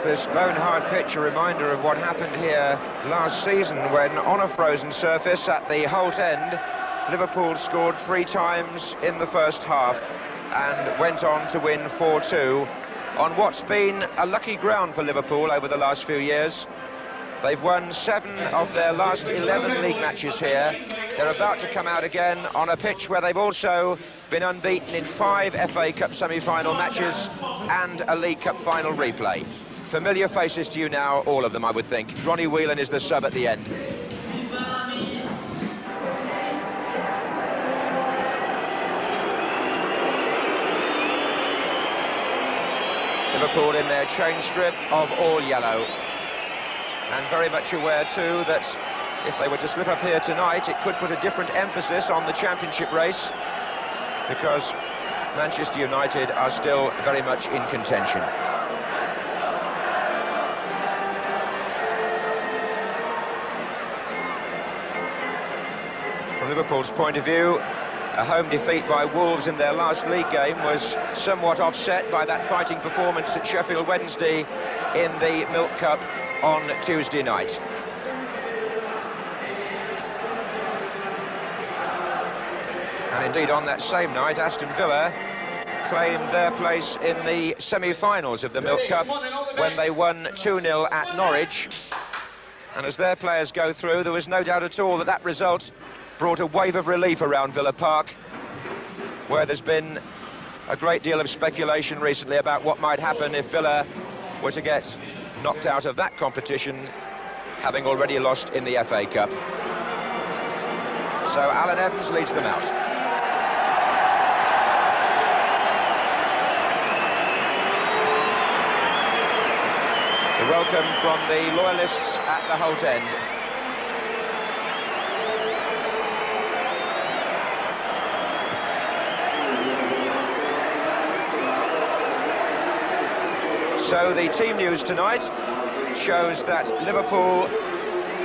this bone hard pitch a reminder of what happened here last season when, on a frozen surface at the Holt End, Liverpool scored 3 times in the first half and went on to win 4-2 on what's been a lucky ground for Liverpool over the last few years. They've won 7 of their last 11 league matches here. They're about to come out again on a pitch where they've also been unbeaten in 5 FA Cup semi-final matches and a League Cup final replay. Familiar faces to you now, all of them, I would think. Ronnie Whelan is the sub at the end. Liverpool in their change strip of all yellow. And very much aware too that if they were to slip up here tonight, it could put a different emphasis on the championship race, because Manchester United are still very much in contention. From Liverpool's point of view, a home defeat by Wolves in their last league game was somewhat offset by that fighting performance at Sheffield Wednesday in the Milk Cup on Tuesday night. And indeed on that same night, Aston Villa claimed their place in the semi-finals of the Milk Cup when they won 2-0 at Norwich. And as their players go through, there was no doubt at all that that result brought a wave of relief around Villa Park, where there's been a great deal of speculation recently about what might happen if Villa were to get knocked out of that competition, having already lost in the FA Cup. So Alan Evans leads them out. The welcome from the loyalists at the Holt End. So the team news tonight shows that Liverpool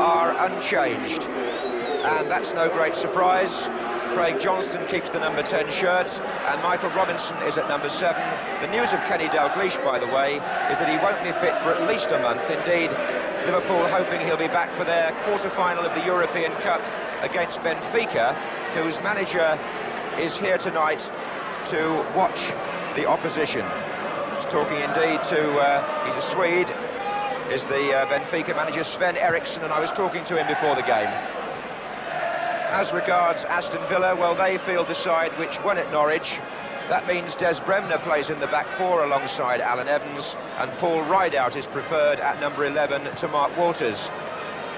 are unchanged, and that's no great surprise. Craig Johnston keeps the number 10 shirt, and Michael Robinson is at number 7. The news of Kenny Dalglish, by the way, is that he won't be fit for at least a month. Indeed, Liverpool hoping he'll be back for their quarter-final of the European Cup against Benfica, whose manager is here tonight to watch the opposition. Talking indeed to, he's a Swede, is the Benfica manager Sven Eriksson, and I was talking to him before the game. As regards Aston Villa, well, they field the side which won at Norwich. That means Des Bremner plays in the back 4 alongside Alan Evans, and Paul Rideout is preferred at number 11 to Mark Walters.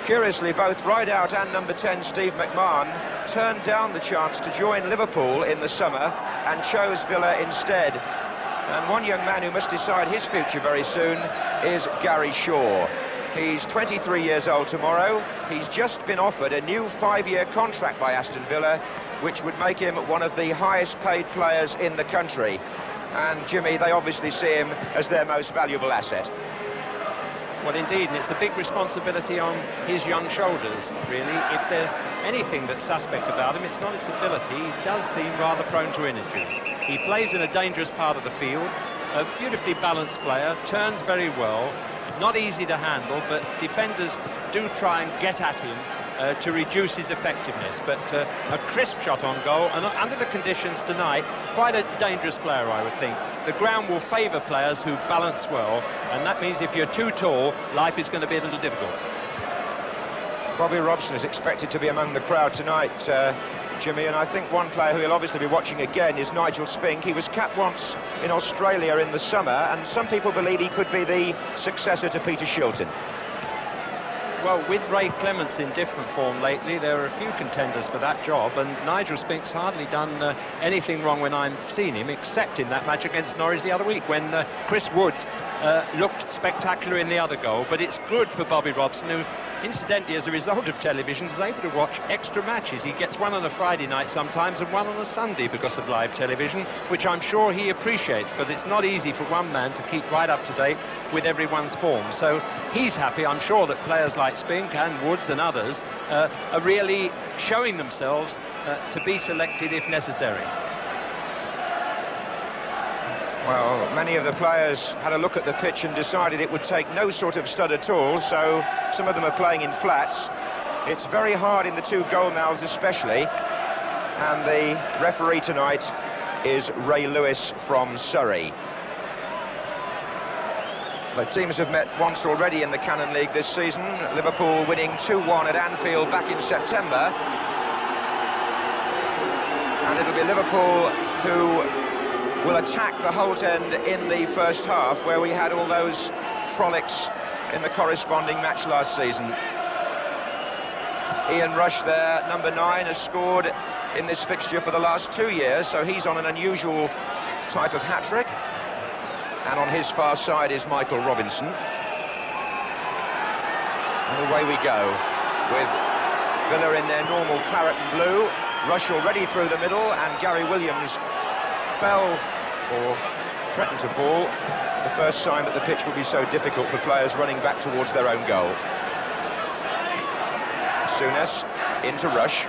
Curiously, both Rideout and number 10 Steve McMahon turned down the chance to join Liverpool in the summer and chose Villa instead. And one young man who must decide his future very soon is Gary Shaw. He's 23 years old tomorrow. He's just been offered a new 5-year contract by Aston Villa, which would make him one of the highest paid players in the country. And Jimmy, they obviously see him as their most valuable asset. Well, indeed, and it's a big responsibility on his young shoulders, really. If there's anything that's suspect about him, it's not its ability. He does seem rather prone to injuries. He plays in a dangerous part of the field, a beautifully balanced player, turns very well, not easy to handle, but defenders do try and get at him to reduce his effectiveness. But a crisp shot on goal, and under the conditions tonight, quite a dangerous player, I would think. The ground will favour players who balance well, and that means if you're too tall, life is going to be a little difficult. Bobby Robson is expected to be among the crowd tonight, Jimmy, and I think one player who he'll obviously be watching again is Nigel Spink. He was capped once in Australia in the summer, and some people believe he could be the successor to Peter Shilton. Well, with Ray Clements in different form lately, there are a few contenders for that job, and Nigel Spink's hardly done anything wrong when I've seen him, except in that match against Norwich the other week, when Chris Wood looked spectacular in the other goal. But it's good for Bobby Robson, who, incidentally, as a result of television, is able to watch extra matches. He gets one on a Friday night sometimes and one on a Sunday because of live television, which I'm sure he appreciates, because it's not easy for one man to keep right up to date with everyone's form. So he's happy. I'm sure that players like Spink and Woods and others are really showing themselves to be selected if necessary. Well, many of the players had a look at the pitch and decided it would take no sort of stud at all, so some of them are playing in flats. It's very hard in the two goal mouths especially, and the referee tonight is Ray Lewis from Surrey. The teams have met once already in the Cannon League this season, Liverpool winning 2-1 at Anfield back in September. And it'll be Liverpool who will attack the Holt End in the first half, where we had all those frolics in the corresponding match last season. Ian Rush there, number 9, has scored in this fixture for the last 2 years, so he's on an unusual type of hat-trick. And on his far side is Michael Robinson. And away we go, with Villa in their normal claret and blue. Rush already through the middle, and Gary Williams fell, or threatened to fall, the first sign that the pitch would be so difficult for players running back towards their own goal. Souness into Rush.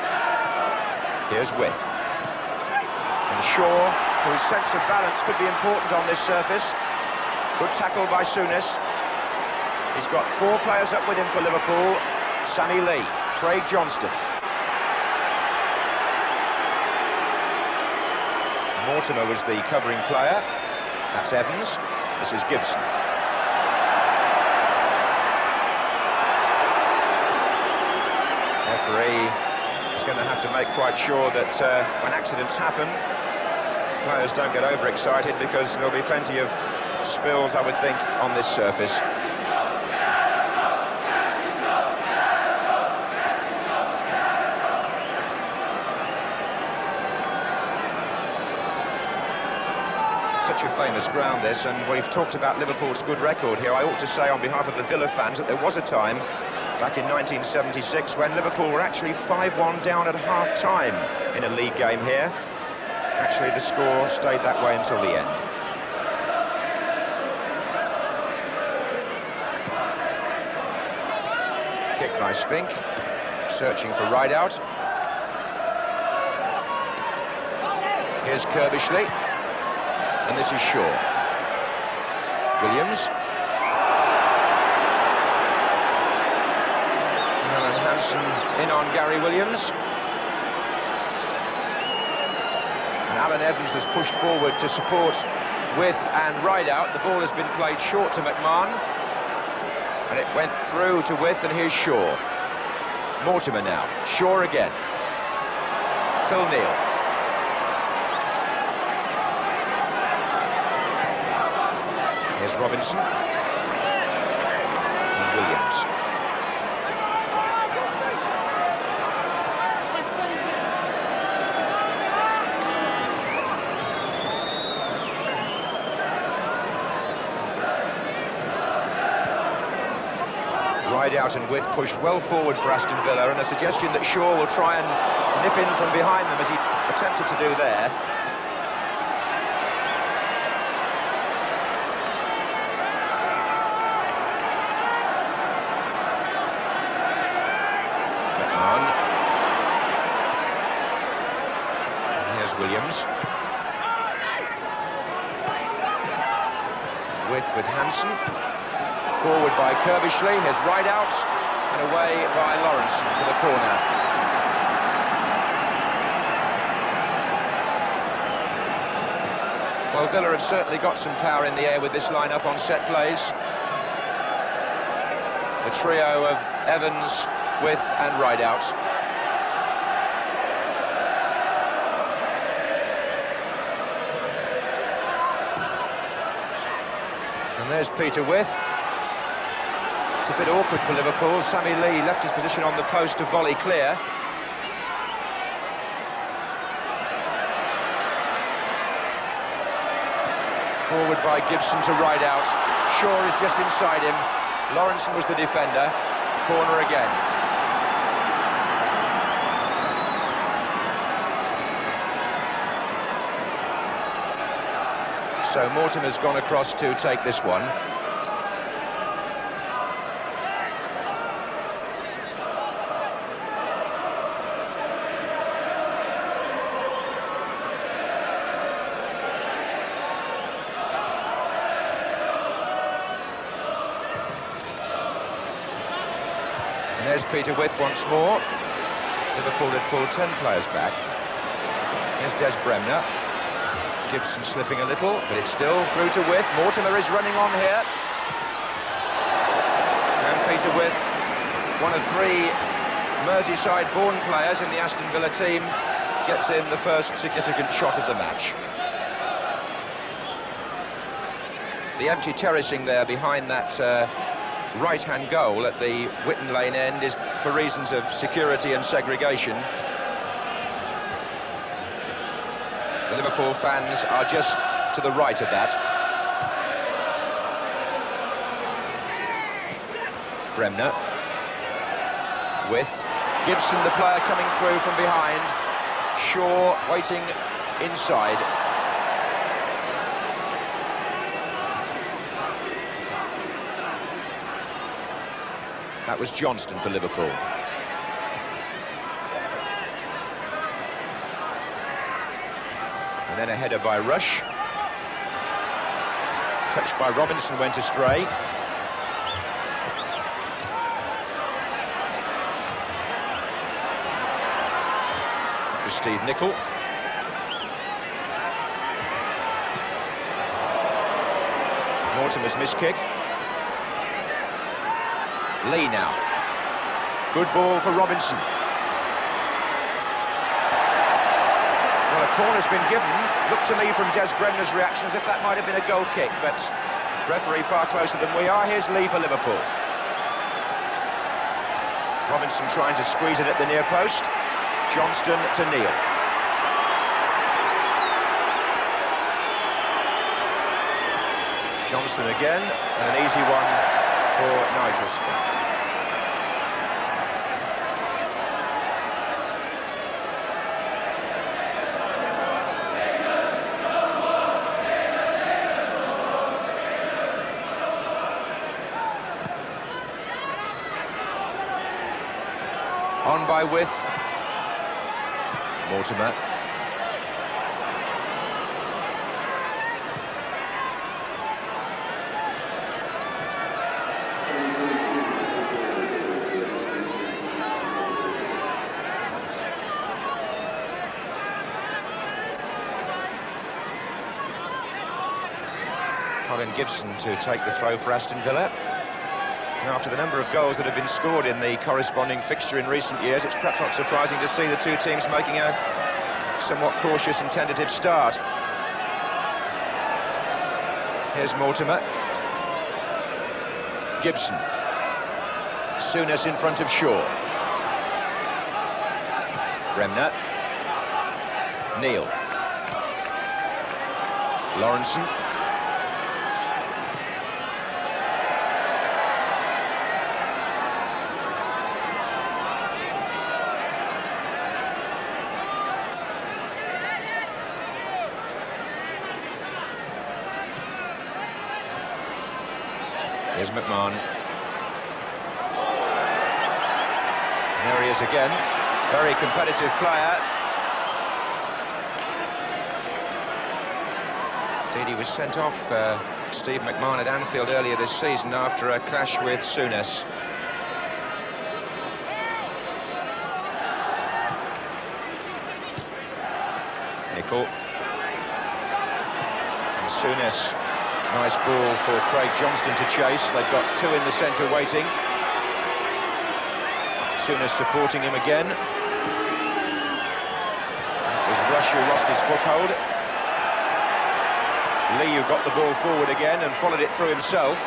Here's With. And Shaw, whose sense of balance could be important on this surface. Good tackle by Souness. He's got 4 players up with him for Liverpool. Sammy Lee, Craig Johnston. Mortimer was the covering player. That's Evans. This is Gibson. Referee is going to have to make quite sure that when accidents happen, players don't get overexcited, because there'll be plenty of spills, I would think, on this surface. Such a famous ground, this, and we've talked about Liverpool's good record here. I ought to say on behalf of the Villa fans that there was a time back in 1976 when Liverpool were actually 5-1 down at half-time in a league game here. Actually, the score stayed that way until the end. Kick by Spink, searching for Rideout. Here's Kirbishley. And this is Shaw. Williams. Alan Hansen in on Gary Williams. And Alan Evans has pushed forward to support With and Rideout. The ball has been played short to McMahon. And it went through to With, and here's Shaw. Mortimer now. Shaw again. Phil Neal. Here's Robinson and Williams. Rideout and With pushed well forward for Aston Villa, and a suggestion that Shaw will try and nip in from behind them, as he attempted to do there. Williams. With Hansen. Forward by Kirbishley. Here's Rideout. And away by Lawrence for the corner. Well, Villa have certainly got some power in the air with this line-up on set plays. The trio of Evans, With and Rideout. And there's Peter With. It's a bit awkward for Liverpool. Sammy Lee left his position on the post to volley clear. Forward by Gibson to Rideout. Shaw is just inside him. Lawrenson was the defender. Corner again. So Mortimer's gone across to take this one. And there's Peter With once more. Liverpool had pulled 10 players back. Here's Des Bremner. Gibson slipping a little, but it's still through to With. Mortimer is running on here. And Peter With, one of 3 Merseyside-born players in the Aston Villa team, gets in the first significant shot of the match. The empty terracing there behind that right-hand goal at the Whitton Lane end is for reasons of security and segregation. The Liverpool fans are just to the right of that. Bremner. With Gibson, the player, coming through from behind. Shaw waiting inside. That was Johnston for Liverpool. And then a header by Rush. Touched by Robinson, went astray. It was Steve Nicol. Mortimer's miskick. Lee now. Good ball for Robinson. Well, a corner's been given. Looked to me from Des Bremner's reaction as if that might have been a goal kick, but referee far closer than we are. Here's Lee for Liverpool. Robinson trying to squeeze it at the near post. Johnston to Neal. Johnston again, and an easy one for Nigel Smith. On by With. Mortimer. Colin Gibson to take the throw for Aston Villa. Now, after the number of goals that have been scored in the corresponding fixture in recent years, it's perhaps not surprising to see the 2 teams making a somewhat cautious and tentative start. Here's Mortimer. Gibson. Souness in front of Shaw. Bremner. Neal. Lawrenson. Here's McMahon. There he is again. Very competitive player. Indeed, he was sent off, Steve McMahon, at Anfield earlier this season after a clash with Souness. Nicol. And Souness. Nice ball for Craig Johnston to chase. They've got 2 in the centre waiting. Souness supporting him again. It was Rush who lost his foothold. Lee, who got the ball forward again and followed it through himself.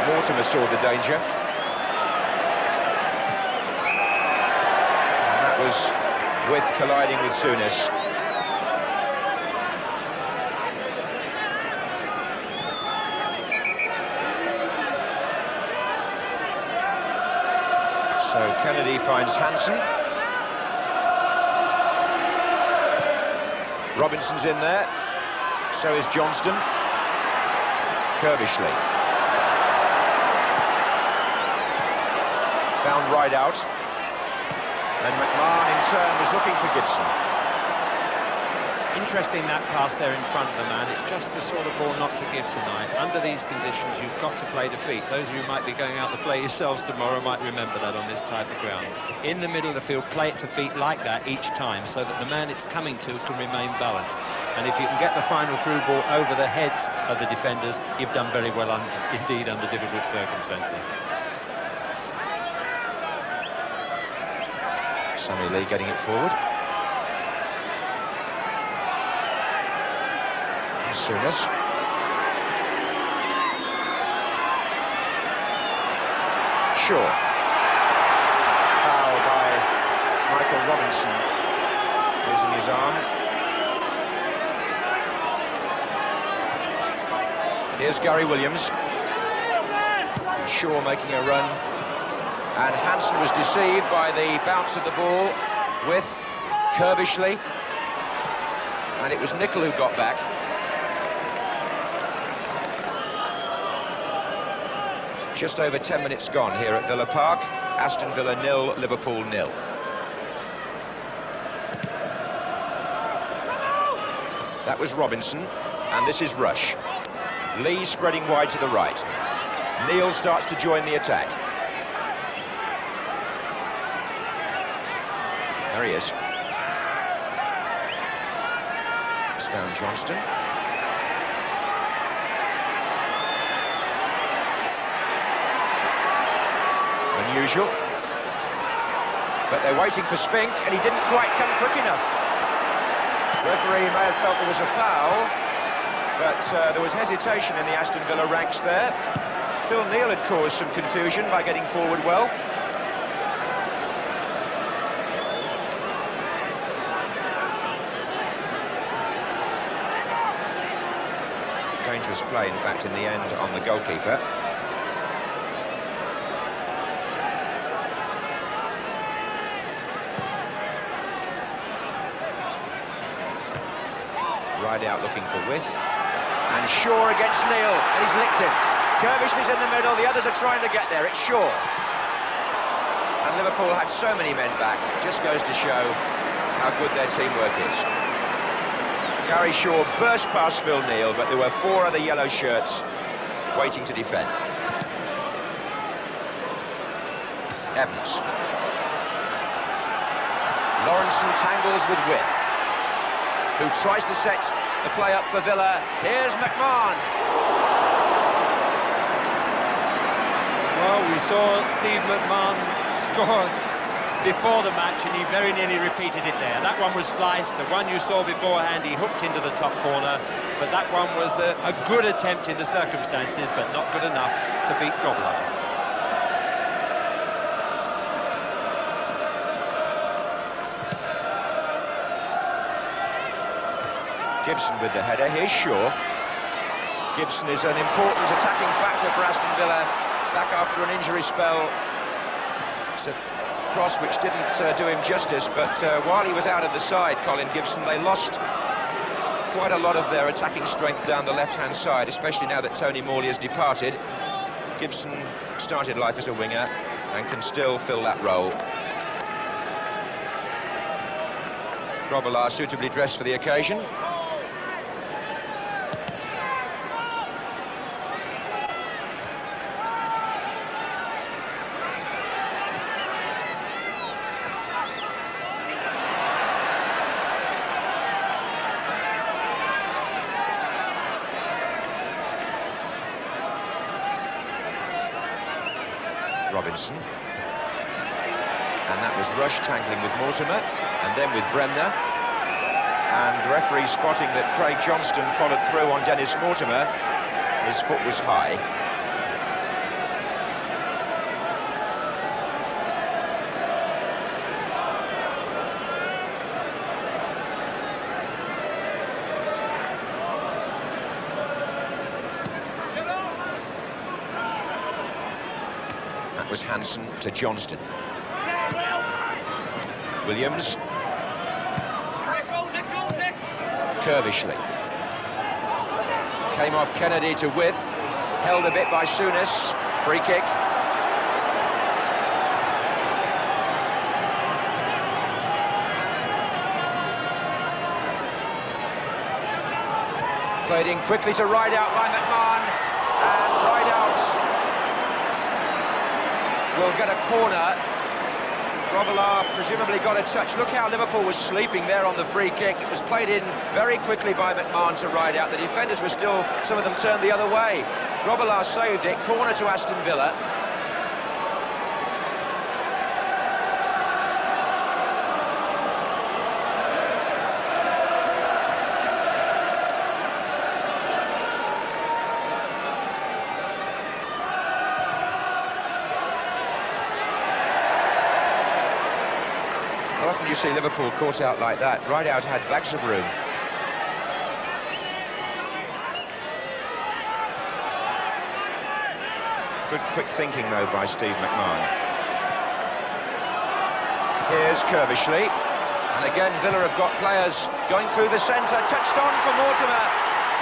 Mortimer saw the danger. And that was With colliding with Souness. So Kennedy finds Hansen. Robinson's in there. So is Johnston. Kerbishley. Found right out. And McMahon in turn was looking for Gibson. Interesting that pass there in front of the man. It's just the sort of ball not to give tonight. Under these conditions, you've got to play to feet. Those of you who might be going out to play yourselves tomorrow might remember that on this type of ground. In the middle of the field, play it to feet like that each time, so that the man it's coming to can remain balanced. And if you can get the final through ball over the heads of the defenders, you've done very well indeed under difficult circumstances. Sonny Lee getting it forward. Souness. Shaw. Foul by Michael Robinson, losing his arm. Here's Gary Williams. Shaw making a run. And Hansen was deceived by the bounce of the ball with Kirbishley. And it was Nicol who got back. Just over 10 minutes gone here at Villa Park. Aston Villa 0, Liverpool 0. That was Robinson, and this is Rush. Lee spreading wide to the right. Neil starts to join the attack. There he is. It's found Johnston. Unusual, but they're waiting for Spink, and he didn't quite come quick enough. The referee may have felt there was a foul, but there was hesitation in the Aston Villa ranks there. Phil Neal had caused some confusion by getting forward well. Dangerous play, in fact, in the end on the goalkeeper. Right out looking for width, and Shaw against Neil, and he's licked it. Kirbishley's in the middle, the others are trying to get there. It's Shaw, and Liverpool had so many men back. It just goes to show how good their teamwork is. Gary Shaw burst past Phil Neal, but there were 4 other yellow shirts waiting to defend. Evans. Lawrenson tangles with width, who tries to set the play up for Villa. Here's McMahon. Well, we saw Steve McMahon score before the match, and he very nearly repeated it there. That one was sliced. The one you saw beforehand, he hooked into the top corner, but that one was a good attempt in the circumstances, but not good enough to beat Grobbelaar. Gibson with the header. Here's Shaw. Gibson is an important attacking factor for Aston Villa, back after an injury spell. It's a cross which didn't do him justice, but while he was out of the side, Colin Gibson, they lost quite a lot of their attacking strength down the left-hand side, especially now that Tony Morley has departed. Gibson started life as a winger and can still fill that role. Grobbelaar suitably dressed for the occasion. Robinson, and that was Rush tangling with Mortimer, and then with Bremner, and the referee spotting that Craig Johnston followed through on Dennis Mortimer. His foot was high. Was Hansen to Johnston. Williams. Kirbishley. Came off Kennedy to width. Held a bit by Souness. Free kick. Played in quickly to Rideout by McMahon, and Rideout will get a corner. Grobbelaar presumably got a touch. Look how Liverpool was sleeping there on the free kick. It was played in very quickly by McMahon to Rideout. The defenders were still, some of them turned the other way. Grobbelaar saved it, corner to Aston Villa. How often do you see Liverpool caught out like that? Rideout had bags of room. Good quick thinking though by Steve McMahon. Here's Kerbishley, and again Villa have got players going through the centre, touched on for Mortimer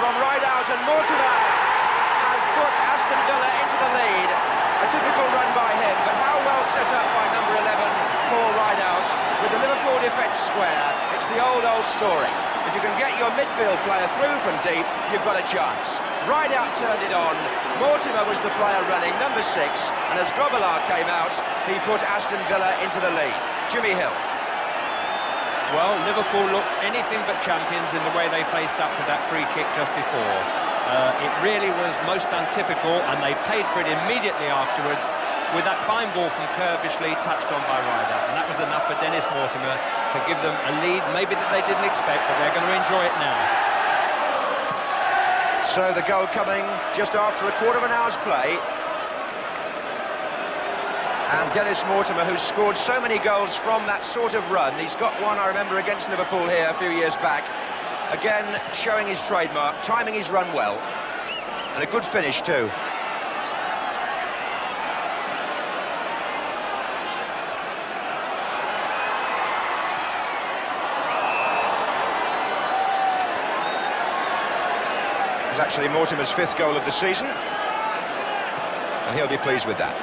from Rideout, and Mortimer has put Aston Villa into the lead. A typical run by him, but how well set up by number 11 for Rideout with the Liverpool defence square. It's the old story. If you can get your midfield player through from deep, you've got a chance. Rideout turned it on, Mortimer was the player running, number 6, and as Grobbelaar came out, he put Aston Villa into the lead. Jimmy Hill. Well, Liverpool looked anything but champions in the way they faced up to that free kick just before. It really was most untypical, and they paid for it immediately afterwards with that fine ball from Kerbishley touched on by Rideout, and that was enough for Dennis Mortimer to give them a lead, maybe that they didn't expect, but they're going to enjoy it now. So the goal coming just after a quarter of an hour's play. And Dennis Mortimer, who's scored so many goals from that sort of run, he's got one, I remember, against Liverpool here a few years back. Again, showing his trademark, timing his run well, and a good finish too. It's actually Mortimer's 5th goal of the season, and he'll be pleased with that.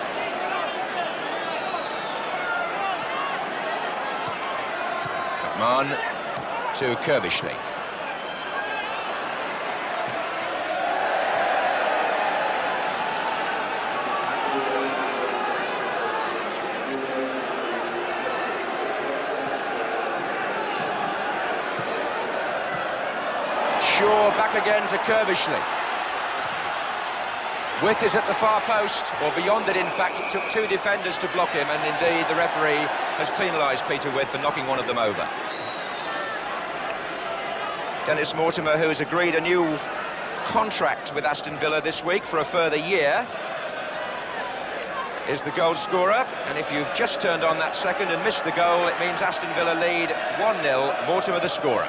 McMahon to Kerbishley. Shaw back again to Kerbishley. Width is at the far post, or beyond it in fact. It took 2 defenders to block him, and indeed the referee has penalised Peter Width for knocking one of them over. Dennis Mortimer, who has agreed a new contract with Aston Villa this week for a further year, is the goal scorer, and if you've just turned on that second and missed the goal, it means Aston Villa lead 1-0, Mortimer the scorer.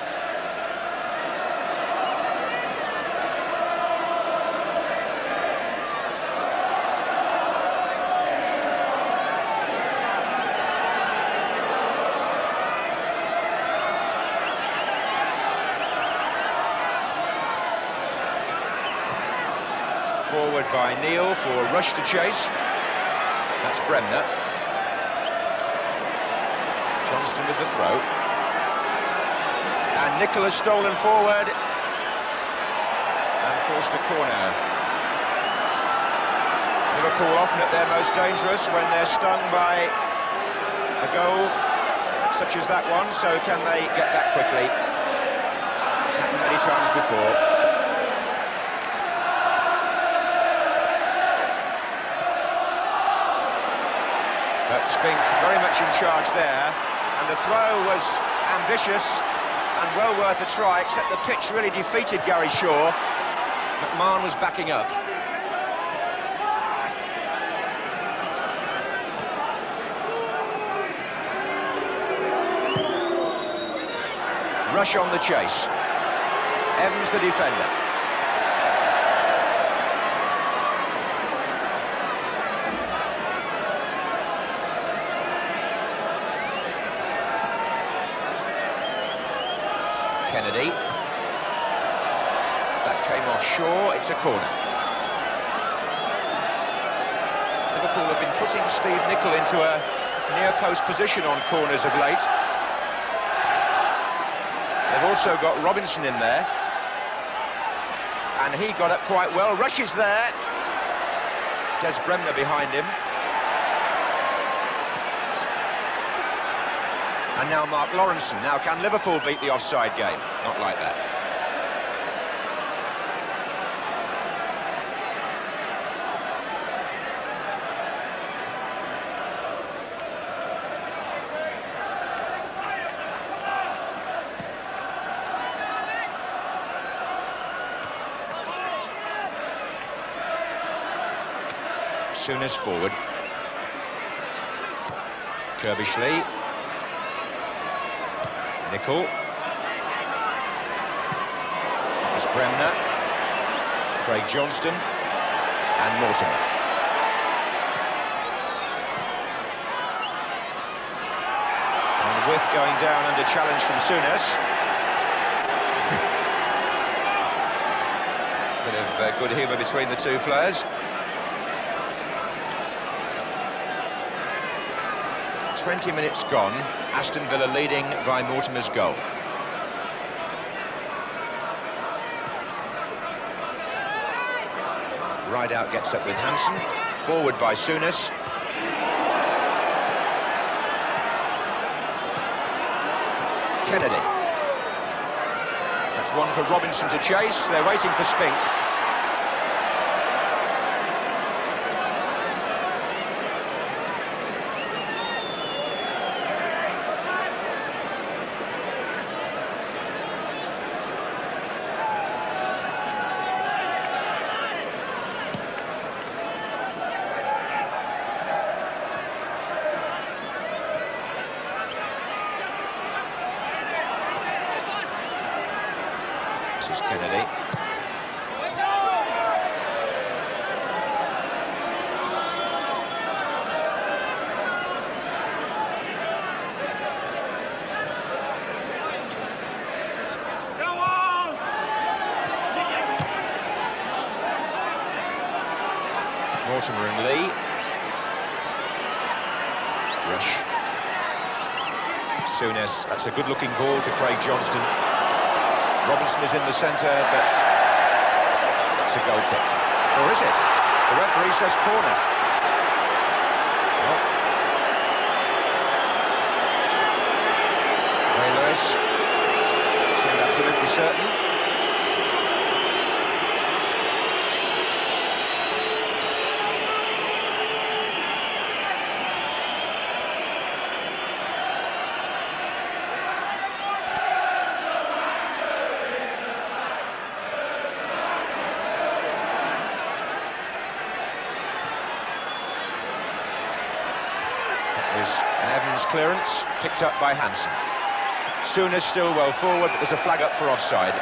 Forward by Neil for a rush to chase. That's Bremner. Johnston with the throw. And Nicholas stolen forward and forced a corner. Liverpool often at their most dangerous when they're stung by a goal such as that one, so can they get back quickly? It's happened many times before. But Spink very much in charge there, and the throw was ambitious and well worth a try, except the pitch really defeated Gary Shaw. McMahon was backing up. Rush on the chase. Evans the defender. Kennedy. That came off Shaw, it's a corner. Liverpool have been putting Steve Nicol into a near-post position on corners of late. They've also got Robinson in there. and he got up quite well. Rushes there. Des Bremner behind him. And now Mark Lawrenson. Now, can Liverpool beat the offside game? Not like that. Souness forward. Kirbishley. Nicol. It's Bremner. Craig Johnston. And Mortimer. And With going down under challenge from Souness. Bit of good humour between the two players. 20 minutes gone, Aston Villa leading by Mortimer's goal. Rideout gets up with Hansen, forward by Souness. Kennedy. That's one for Robinson to chase, they're waiting for Spink. Kennedy. Mortimer and Lee. Rush. Souness, that's a good-looking ball to Craig Johnston. Robinson is in the centre, but it's a goal kick. Or is it? The referee says corner. Well, Ray Lewis seemed absolutely certain. Evans' clearance, picked up by Hansen. Souness still well forward, but there's a flag up for offside.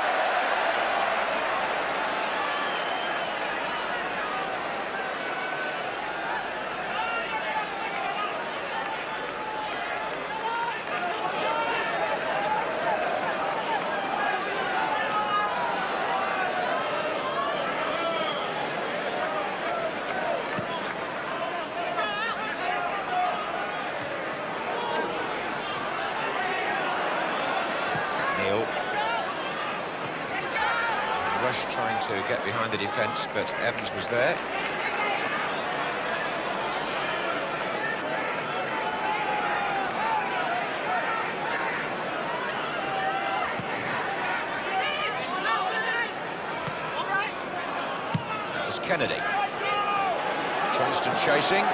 Rush trying to get behind the defence, but Evans was there. That was Kennedy. Johnston chasing.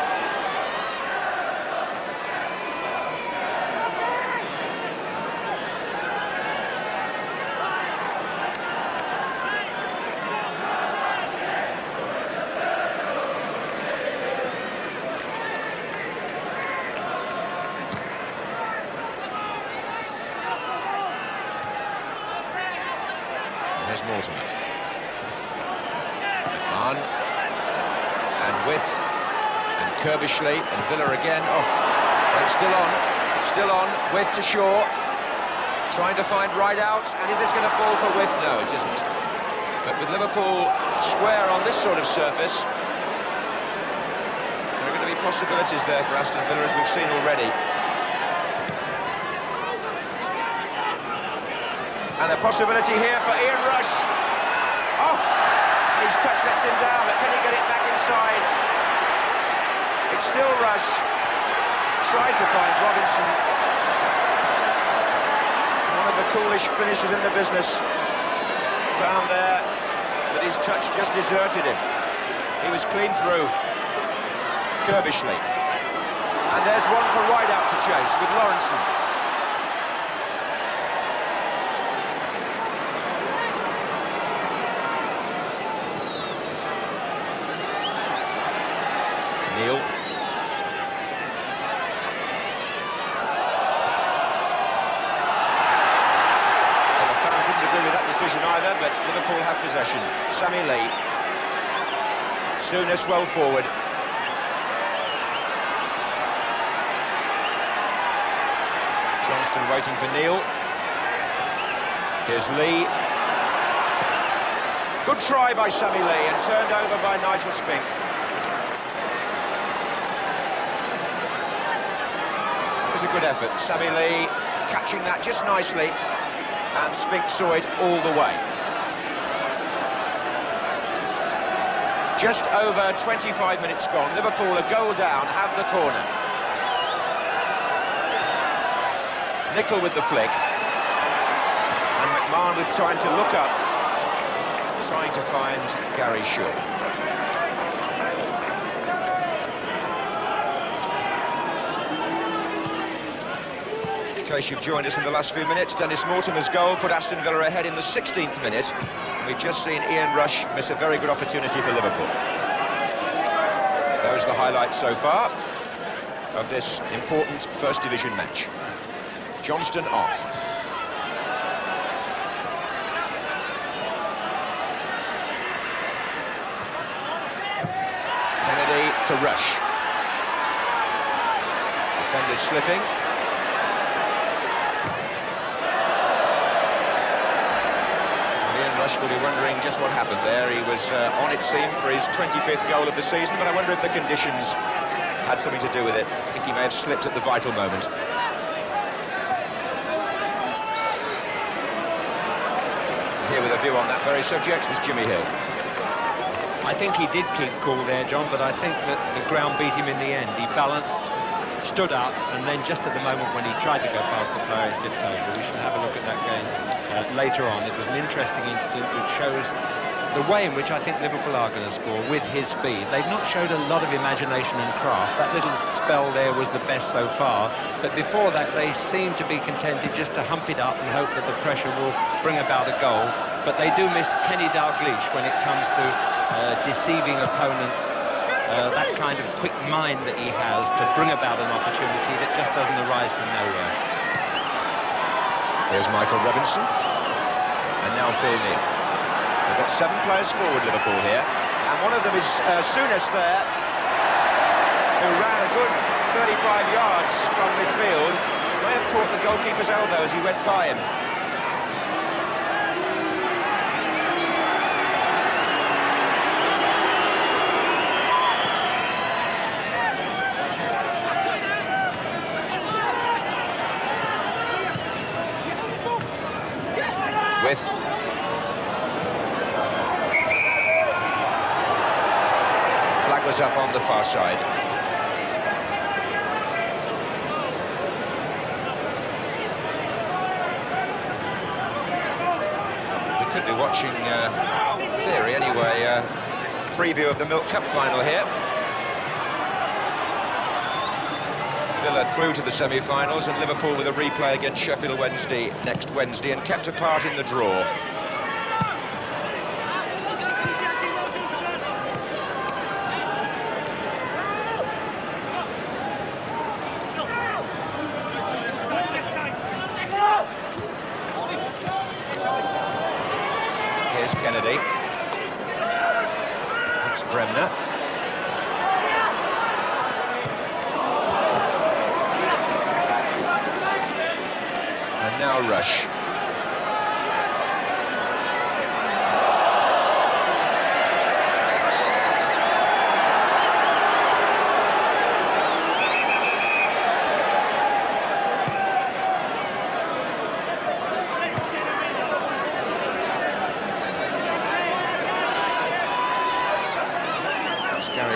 Here's Mortimer. McMahon. And With. And Kirbishley. And Villa again. Oh, it's still on. It's still on. With to Shaw. Trying to find Rideout. And is this going to fall for With? No, it isn't. But with Liverpool square on this sort of surface, there are going to be possibilities there for Aston Villa, as we've seen already. And a possibility here for Ian Rush. Oh! His touch lets him down, but can he get it back inside? It's still Rush. Tried to find Robinson. One of the coolest finishes in the business. Found there, but his touch just deserted him. He was clean through. Curbishly. And there's one for Rideout to chase with Lawrenson. Neil. Well, the fans didn't agree with that decision either, but Liverpool have possession. Sammy Lee. Souness well forward. Johnston waiting for Neil. Here's Lee. Good try by Sammy Lee and turned over by Nigel Spink. It was a good effort. Sammy Lee catching that just nicely, and Spink saw it all the way. Just over 25 minutes gone. Liverpool a goal down, have the corner. Nicol with the flick. And McMahon with time to look up, trying to find Gary Shaw. In case you've joined us in the last few minutes, Dennis Mortimer's goal put Aston Villa ahead in the 16th minute. We've just seen Ian Rush miss a very good opportunity for Liverpool. Those are the highlights so far of this important First Division match. Johnston on. Kennedy to Rush. Defenders slipping. Rush will be wondering just what happened there. He was on, it seemed, for his 25th goal of the season, but I wonder if the conditions had something to do with it. I think he may have slipped at the vital moment. Here with a view on that very subject is Jimmy Hill. I think he did keep cool there, John, but I think that the ground beat him in the end. He balanced, stood up, and then just at the moment when he tried to go past the player, he slipped over. We should have a look at that game later on. It was an interesting incident which shows the way in which I think Liverpool are going to score with his speed. They've not showed a lot of imagination and craft. That little spell there was the best so far, but before that they seem to be contented just to hump it up and hope that the pressure will bring about a goal. But they do miss Kenny Dalglish when it comes to deceiving opponents. That kind of quick mind that he has to bring about an opportunity that just doesn't arise from nowhere. Here's Michael Robinson, and now Phil Neal. We've got 7 players forward, Liverpool here, and one of them is Souness there, who ran a good 35 yards from midfield. May have caught the goalkeeper's elbow as he went by him. With flag was up on the far side. We could be watching, theory anyway, preview of the Milk Cup final here. Villa through to the semi-finals, and Liverpool with a replay against Sheffield Wednesday next Wednesday, and kept apart in the draw. Here's Kennedy. That's Bremner. Now Rush.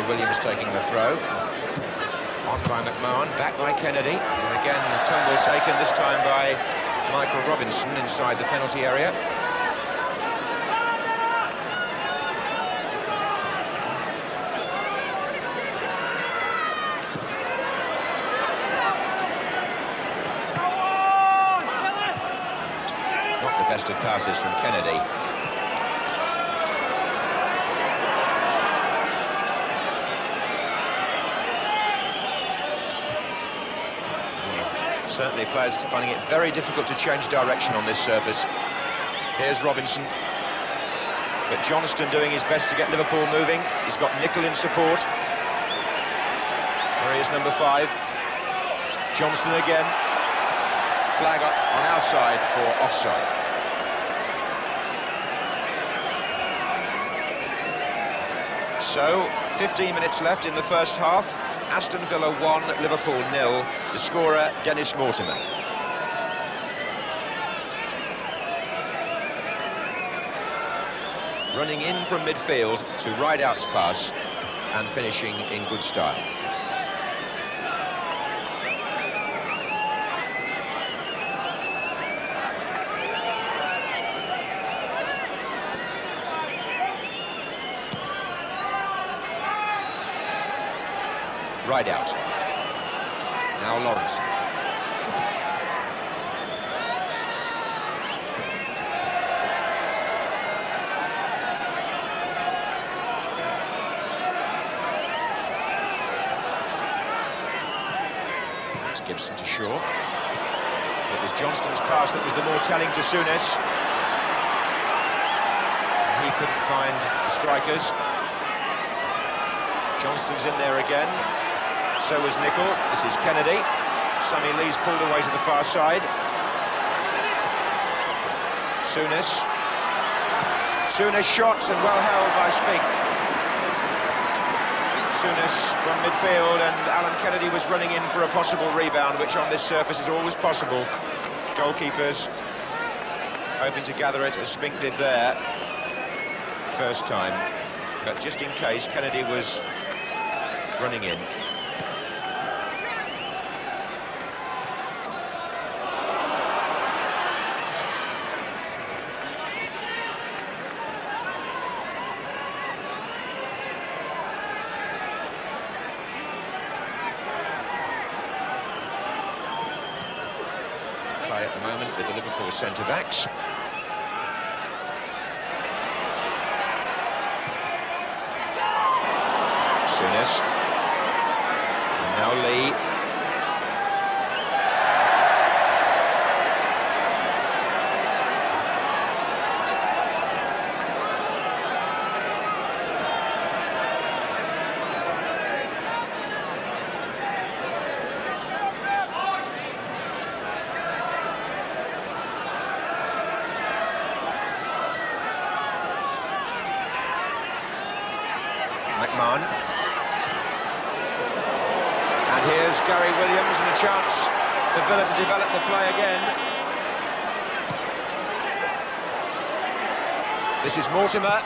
Williams taking the throw. On by McMahon, back by Kennedy. And again, a tumble taken, this time by Michael Robinson inside the penalty area. Not the best of passes from Kennedy. Certainly players finding it very difficult to change direction on this surface. Here's Robinson. But Johnston doing his best to get Liverpool moving. He's got Nicol in support. There he is, number 5. Johnston again. Flag up on our side for offside. So, 15 minutes left in the first half. Aston Villa 1, Liverpool 0. The scorer, Dennis Mortimer. Running in from midfield to Rideout's pass and finishing in good style. Rideout. Now Lawrence. It's Gibson to Shaw. It was Johnston's pass that was the more telling to Souness. He couldn't find the strikers. Johnston's in there again. So was Nicol. This is Kennedy. Sammy Lee's pulled away to the far side. Souness shot and well held by Spink. Souness from midfield, and Alan Kennedy was running in for a possible rebound, which on this surface is always possible. Goalkeepers hoping to gather it, as Spink did there first time. But just in case, Kennedy was running in. At the moment with the Liverpool centre-backs. Souness. And now Lee. McMahon. And here's Gary Williams, and a chance for Villa to develop the play again. This is Mortimer.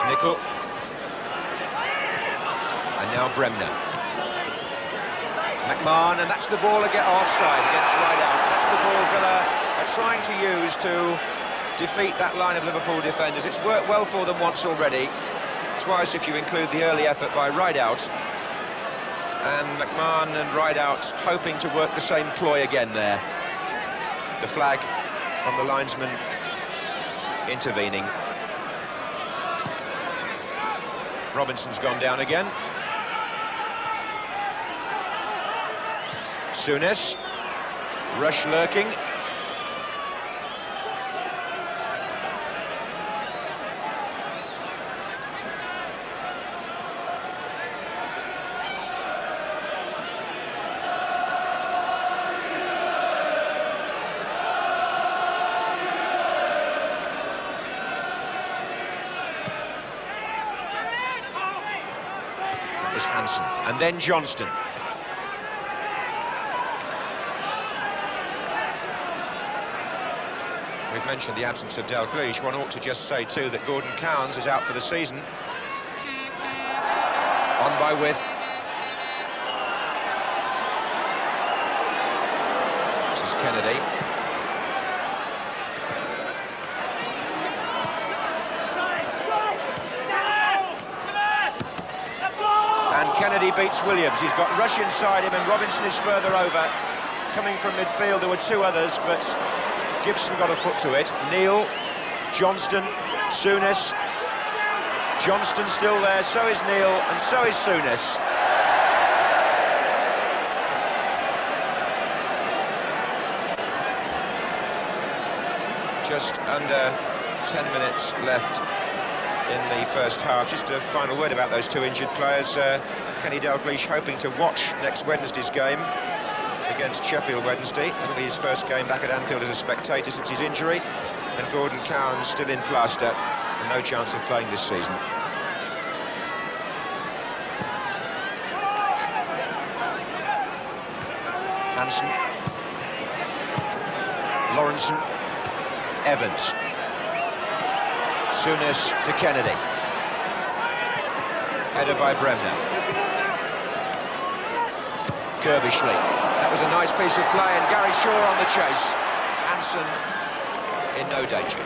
Nicol. And now Bremner. McMahon, and that's the ball again, offside against Rideout. That's the ball Villa are trying to use to defeat that line of Liverpool defenders. It's worked well for them once already, twice if you include the early effort by Rideout. And McMahon and Rideout hoping to work the same ploy again there. The flag from the linesman intervening. Robinson's gone down again. Souness. Rush lurking. was Hansen, and then Johnston. We've mentioned the absence of Dalglish. One ought to just say too that Gordon Cowans is out for the season. On by With. This is Kennedy. And Kennedy beats Williams. He's got Rush inside him and Robinson is further over. Coming from midfield, there were two others, but Gibson got a foot to it. Neal, Johnston, Souness. Johnston still there, so is Neal, and so is Souness. Just under 10 minutes left in the first half. Just a final word about those two injured players. Kenny Dalglish hoping to watch next Wednesday's game against Sheffield Wednesday. It'll be his first game back at Anfield as a spectator since his injury. And Gordon Cowans still in plaster and no chance of playing this season. Hansen, Lawrenson, Evans, Souness to Kennedy. Header by Bremner. Kirbishley. That was a nice piece of play, and Gary Shaw on the chase. Hansen in no danger.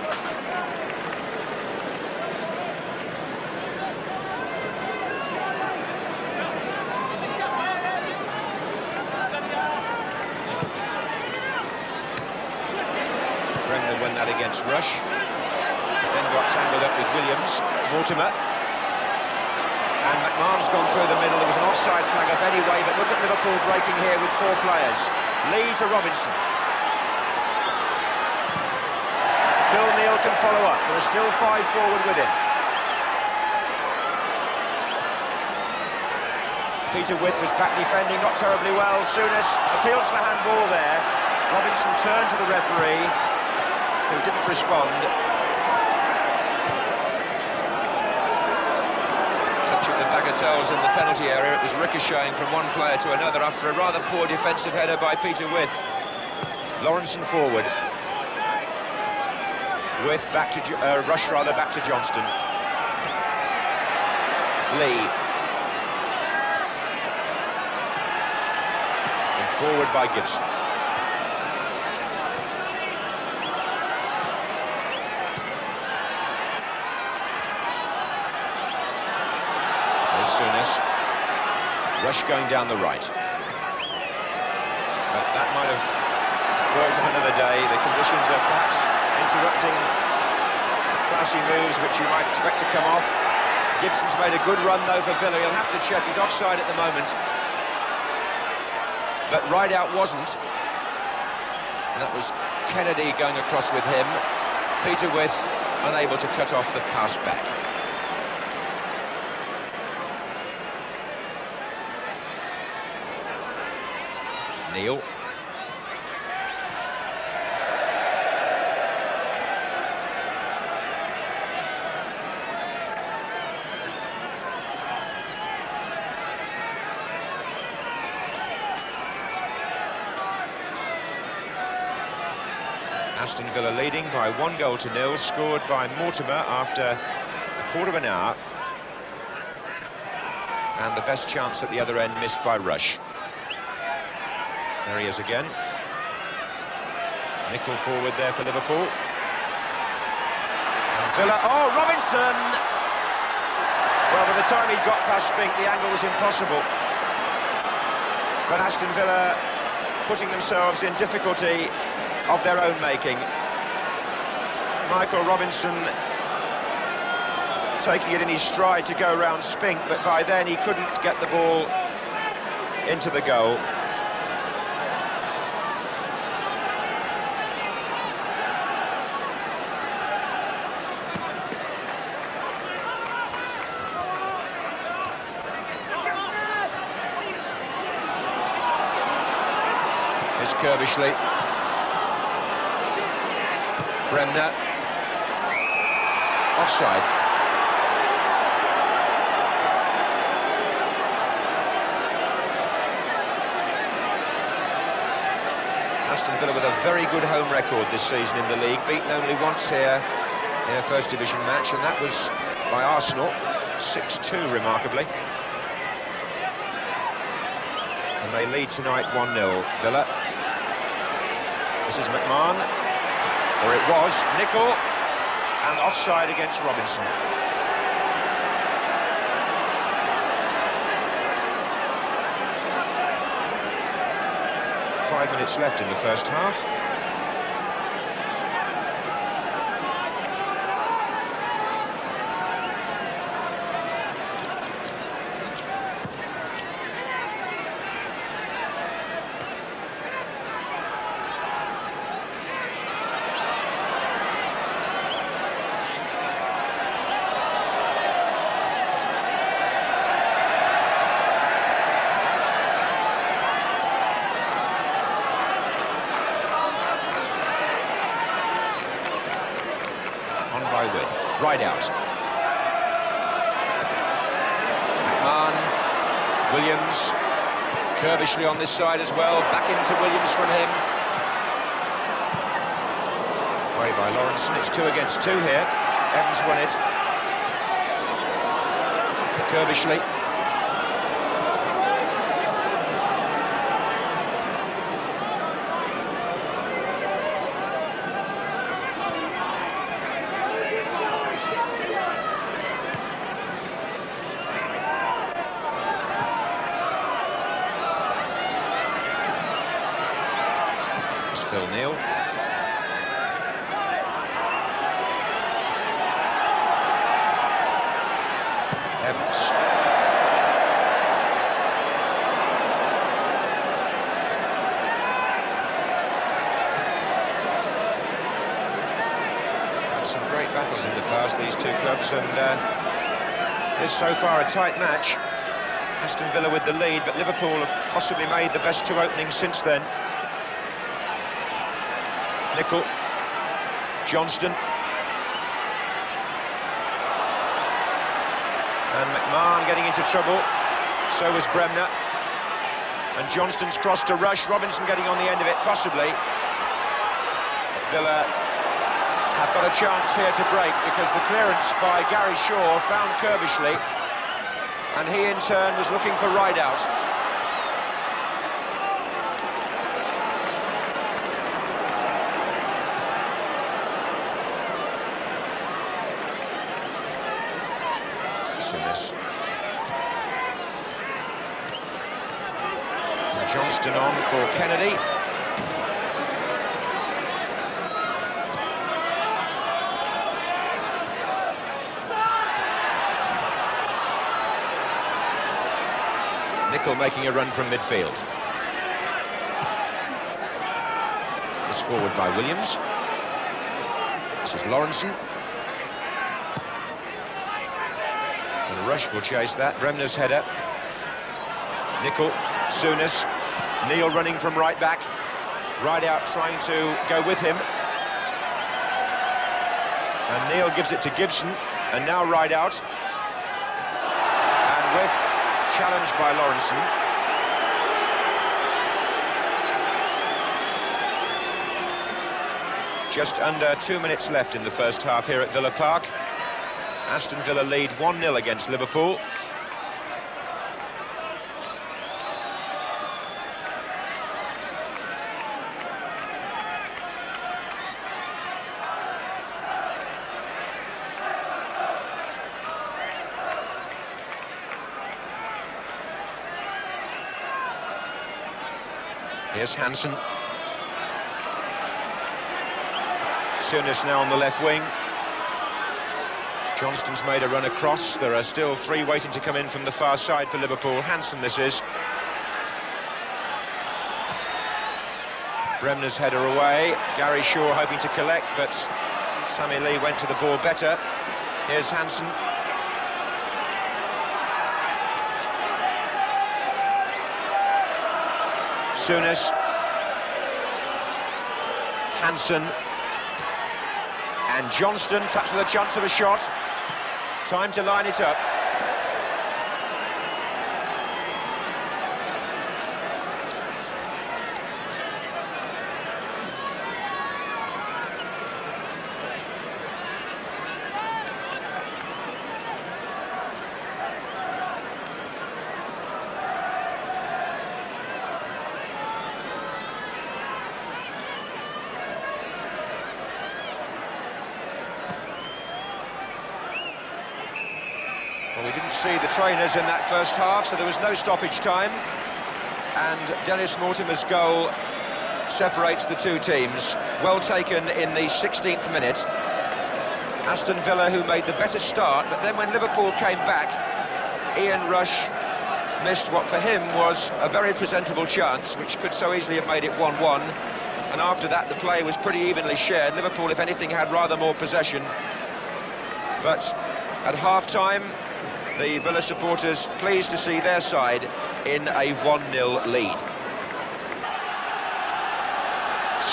Bremner won that against Rush. Then got tangled up with Williams. Mortimer. And McMahon's gone through the middle. There was an offside flag up anyway, but look at Liverpool breaking here with four players. Lee to Robinson. Phil Neal can follow up. There are still five forward with him. Peter With was back defending, not terribly well. Souness appeals for handball there. Robinson turned to the referee, who didn't respond. Touch of the bagatelles in the penalty area. It was ricocheting from one player to another after a rather poor defensive header by Peter With. Lawrenson forward. With back to Rush, back to Johnston. Lee. And forward by Gibson. There's Souness. Rush going down the right. But that might have worked on another day. The conditions are perhaps interrupting classy moves which you might expect to come off. Gibson's made a good run though for Villa. He'll have to check. He's offside at the moment. But Rideout wasn't. And that was Kennedy going across with him. Peter With unable to cut off the pass back. Neal. Aston Villa leading by 1-0, scored by Mortimer after a quarter of an hour. And the best chance at the other end missed by Rush. There he is again. Nickel forward there for Liverpool. And Villa, oh, Robinson! Well, by the time he got past Spink, the angle was impossible. But Aston Villa putting themselves in difficulty of their own making. Michael Robinson taking it in his stride to go round Spink, but by then he couldn't get the ball into the goal. Here's Kirbishley. Bremner. Offside. Aston Villa with a very good home record this season in the league, beaten only once here in a First Division match, and that was by Arsenal, 6-2 remarkably. And they lead tonight 1-0, Villa. This is McMahon, or it was, Nicol, and offside against Robinson. 5 minutes left in the first half. Right out. McMahon, Williams, Kerbishley on this side as well, back into Williams from him. Away by Lawrenson, it's 2 against 2 here. Evans won it. Kerbishley. Phil Neal. Evans. Had some great battles in the past, these two clubs, and this so far a tight match. Aston Villa with the lead, but Liverpool have possibly made the best 2 openings since then. Nicol, Johnston, and McMahon getting into trouble, so was Bremner, and Johnston's cross to Rush, Robinson getting on the end of it, possibly. Villa have got a chance here to break, because the clearance by Gary Shaw found Kerbishley, and he in turn was looking for Rideout. And Johnston on for Kennedy. Nicol making a run from midfield. This forward by Williams. This is Lawrenson. And Rush will chase that. Bremner's header. Nicol, Souness, Neal running from right back. Rideout trying to go with him. And Neal gives it to Gibson. And now Rideout. And with challenged by Lawrenson. Just under 2 minutes left in the first half here at Villa Park. Aston Villa lead 1-0 against Liverpool. Here's Hansen. Souness now on the left wing. Johnston's made a run across. There are still 3 waiting to come in from the far side for Liverpool. Hansen this is. Bremner's header away. Gary Shaw hoping to collect, but Sammy Lee went to the ball better. Here's Hansen. Souness. Hansen. And Johnston cuts with a chance of a shot. Time to line it up. didn't see the trainers in that first half, so there was no stoppage time. And Dennis Mortimer's goal separates the two teams. Well taken in the 16th minute. Aston Villa, who made the better start, but then when Liverpool came back, Ian Rush missed what for him was a very presentable chance, which could so easily have made it 1-1. And after that, the play was pretty evenly shared. Liverpool, if anything, had rather more possession. But at half-time, the Villa supporters pleased to see their side in a 1-0 lead.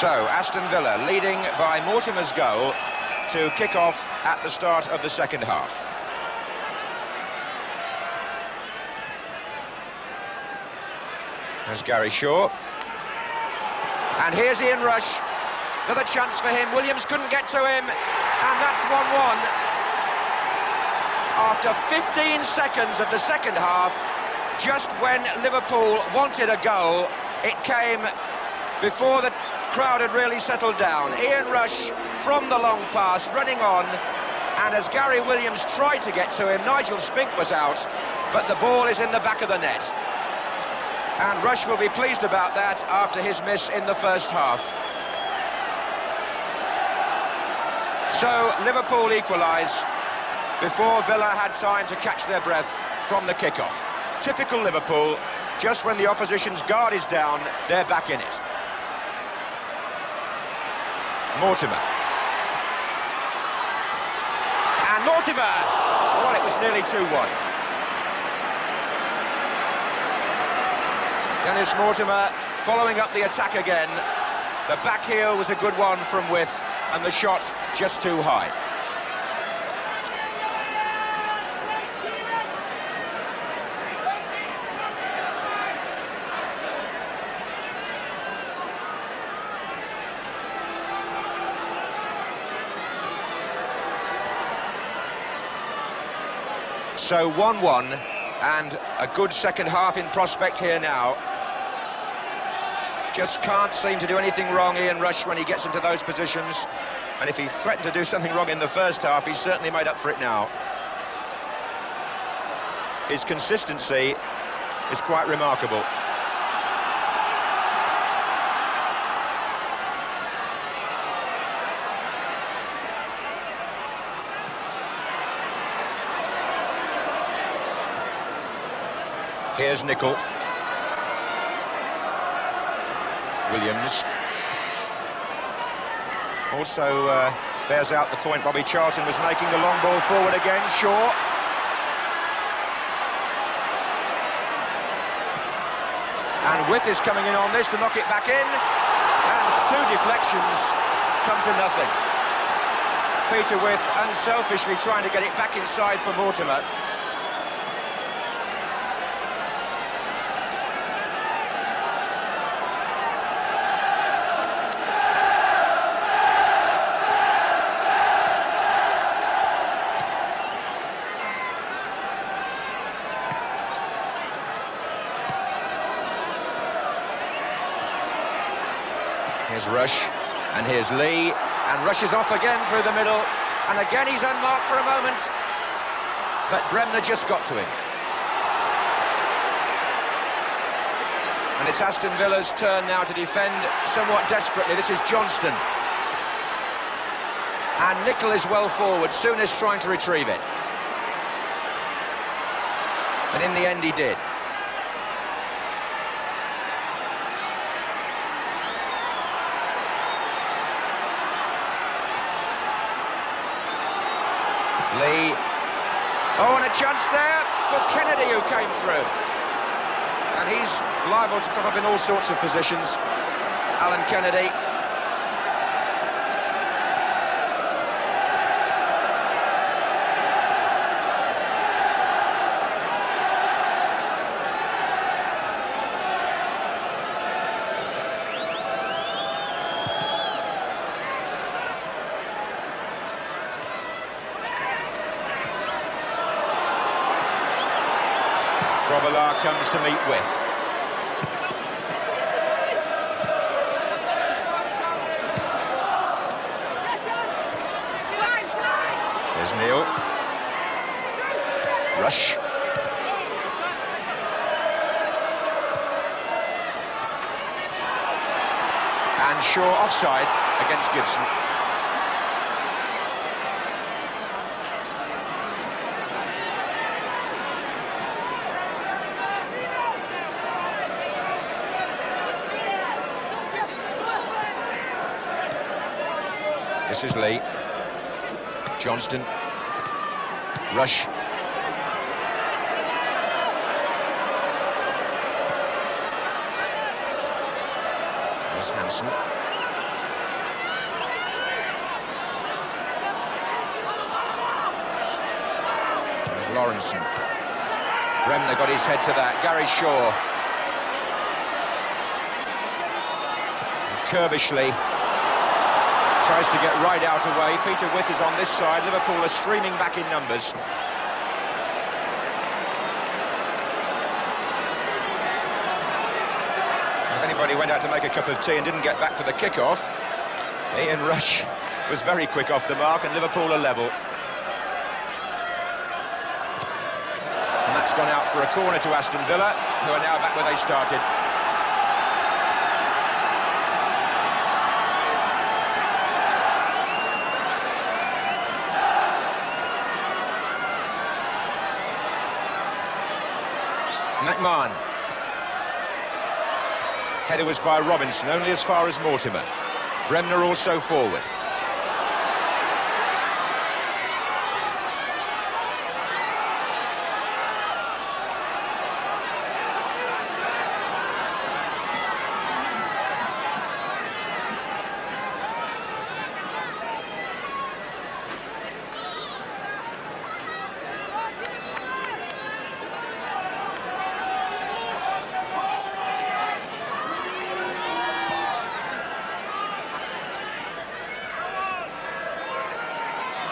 So, Aston Villa leading by Mortimer's goal to kick off at the start of the second half. There's Gary Shaw. And here's Ian Rush. Another chance for him. Williams couldn't get to him. And that's 1-1. After 15 seconds of the second half, just when Liverpool wanted a goal, it came before the crowd had really settled down. Ian Rush from the long pass, running on, and as Gary Williams tried to get to him, Nigel Spink was out, but the ball is in the back of the net. And Rush will be pleased about that after his miss in the first half. So Liverpool equalise before Villa had time to catch their breath from the kickoff. Typical Liverpool, just when the opposition's guard is down, they're back in it. Mortimer. And Mortimer! Well, it was nearly 2-1. Dennis Mortimer following up the attack again. The back heel was a good one from width, and the shot just too high. So 1-1, and a good second half in prospect here now. Just can't seem to do anything wrong, Ian Rush, when he gets into those positions. And if he threatened to do something wrong in the first half, he's certainly made up for it now. His consistency is quite remarkable. Here's Nicol. Williams. Also bears out the point Bobby Charlton was making, the long ball forward again. Shaw. And With is coming in on this to knock it back in. And two deflections come to nothing. Peter With unselfishly trying to get it back inside for Mortimer. Here's Rush, and here's Lee, and Rush is off again through the middle, and again he's unmarked for a moment, but Bremner just got to him. And it's Aston Villa's turn now to defend somewhat desperately. This is Johnston. And Nicol is well forward, Souness trying to retrieve it. And in the end he did. Lee. Oh, and a chance there for Kennedy, who came through. And he's liable to come up in all sorts of positions. Alan Kennedy. Robillard comes to meet With. There's Neil. Rush. And Shaw offside against Gibson. This is Lee. Johnston. Rush. There's Hansen. There's Lawrenson. Bremner got his head to that. Gary Shaw. And Kirbishley tries to get right out away. Peter Witt is on this side. Liverpool are streaming back in numbers. If anybody went out to make a cup of tea and didn't get back for the kick-off, Ian Rush was very quick off the mark, and Liverpool are level. And that's gone out for a corner to Aston Villa, who are now back where they started. McMahon. Header was by Robinson, only as far as Mortimer. Bremner also forward.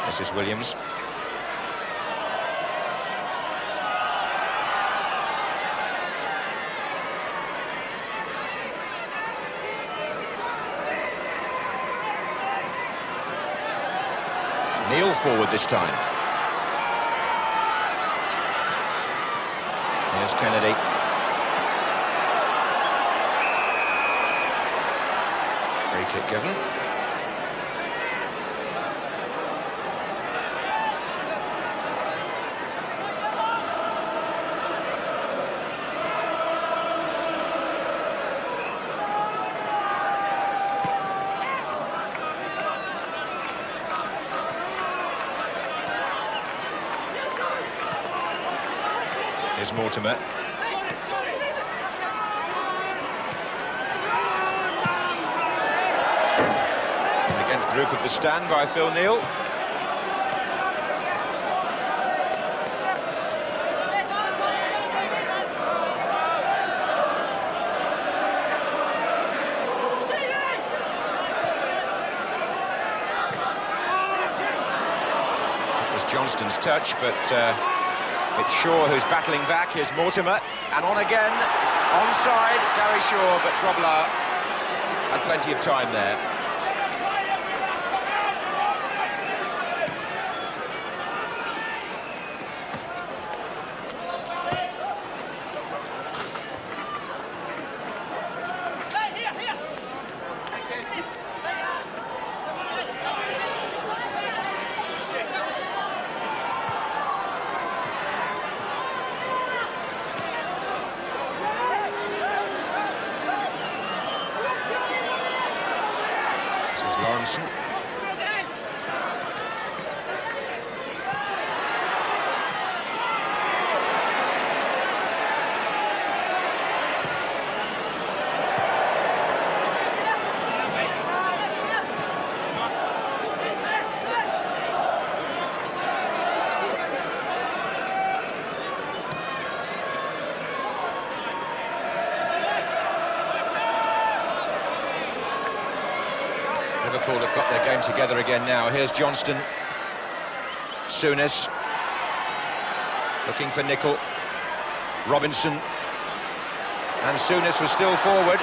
This is Williams. Neil forward this time. Here's Kennedy. Free kick given. Here's Mortimer. And against the roof of the stand by Phil Neal. It was Johnston's touch, but it's Shaw who's battling back. Here's Mortimer, and on again, onside, Gary Shaw, but Grobler had plenty of time there. Lawrenson. Liverpool have got their game together again now. Here's Johnston. Souness. Looking for Nicol. Robinson. And Souness was still forward.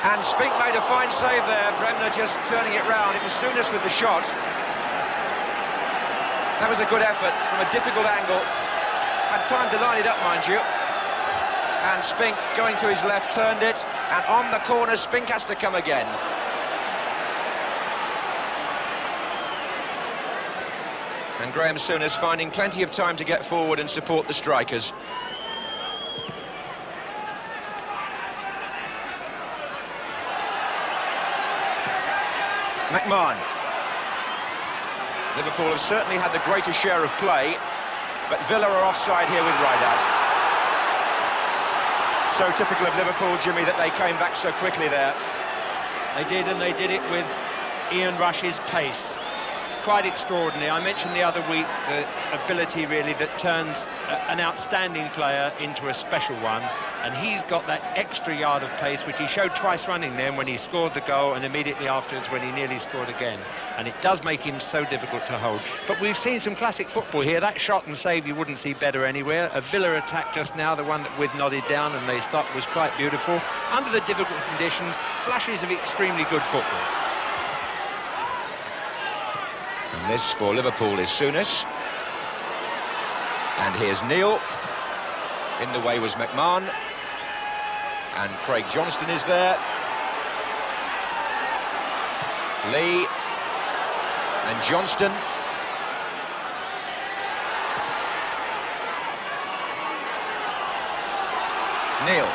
And Spink made a fine save there. Bremner just turning it round. It was Souness with the shot. That was a good effort from a difficult angle. Had time to line it up, mind you. And Spink going to his left, turned it, and on the corner, Spink has to come again. And Graham Souness finding plenty of time to get forward and support the strikers. McMahon. Liverpool have certainly had the greater share of play, but Villa are offside here with Rideout. So typical of Liverpool, Jimmy, that they came back so quickly there. They did, and they did it with Ian Rush's pace. Quite extraordinary. I mentioned the other week the ability really that turns an outstanding player into a special one, and he's got that extra yard of pace which he showed twice running then when he scored the goal and immediately afterwards when he nearly scored again, and it does make him so difficult to hold. But we've seen some classic football here. That shot and save you wouldn't see better anywhere. A Villa attack just now, the one that With nodded down and they stopped, was quite beautiful. Under the difficult conditions, flashes of extremely good football. And this for Liverpool is Souness. And here's Neil. In the way was McMahon. And Craig Johnston is there. Lee. And Johnston. Neil.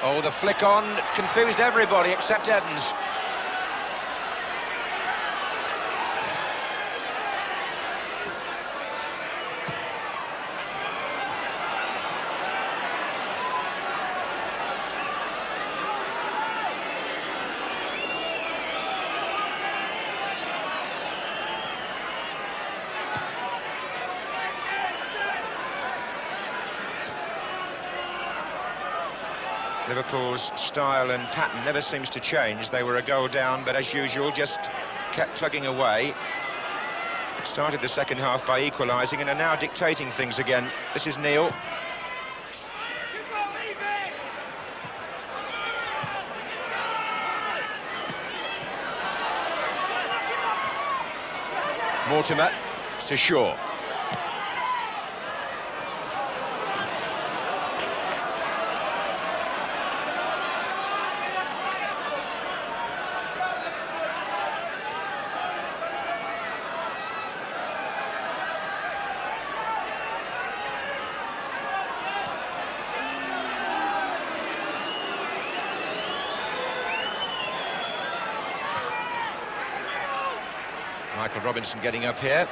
Oh, the flick on confused everybody except Evans. Liverpool's style and pattern never seems to change. They were a goal down, but as usual, just kept plugging away. Started the second half by equalising and are now dictating things again. This is Neil. Mortimer to Shaw. Michael Robinson getting up here.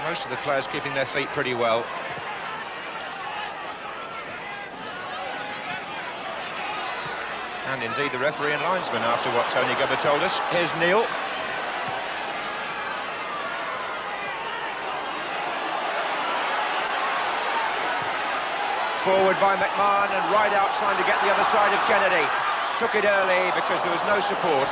Most of the players keeping their feet pretty well. And indeed the referee and linesman after what Tony Gubber told us. Here's Neil. Forward by McMahon and Rideout trying to get the other side of Kennedy. Took it early because there was no support.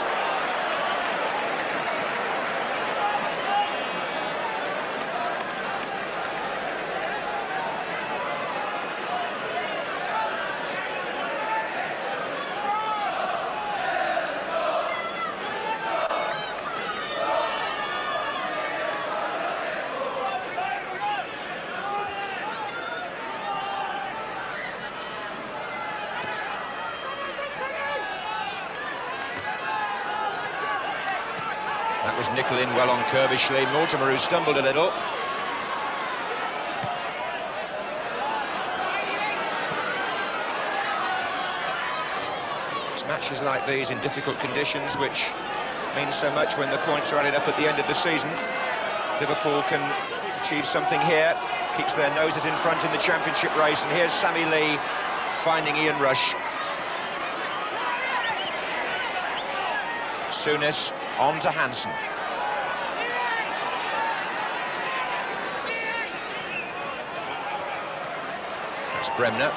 That was Nicol in well on Kerbishley. Mortimer who stumbled a little. It's matches like these in difficult conditions which means so much when the points are added up at the end of the season. Liverpool can achieve something here, keeps their noses in front in the championship race, and here's Sammy Lee finding Ian Rush. Souness on to Hansen. That's Bremner.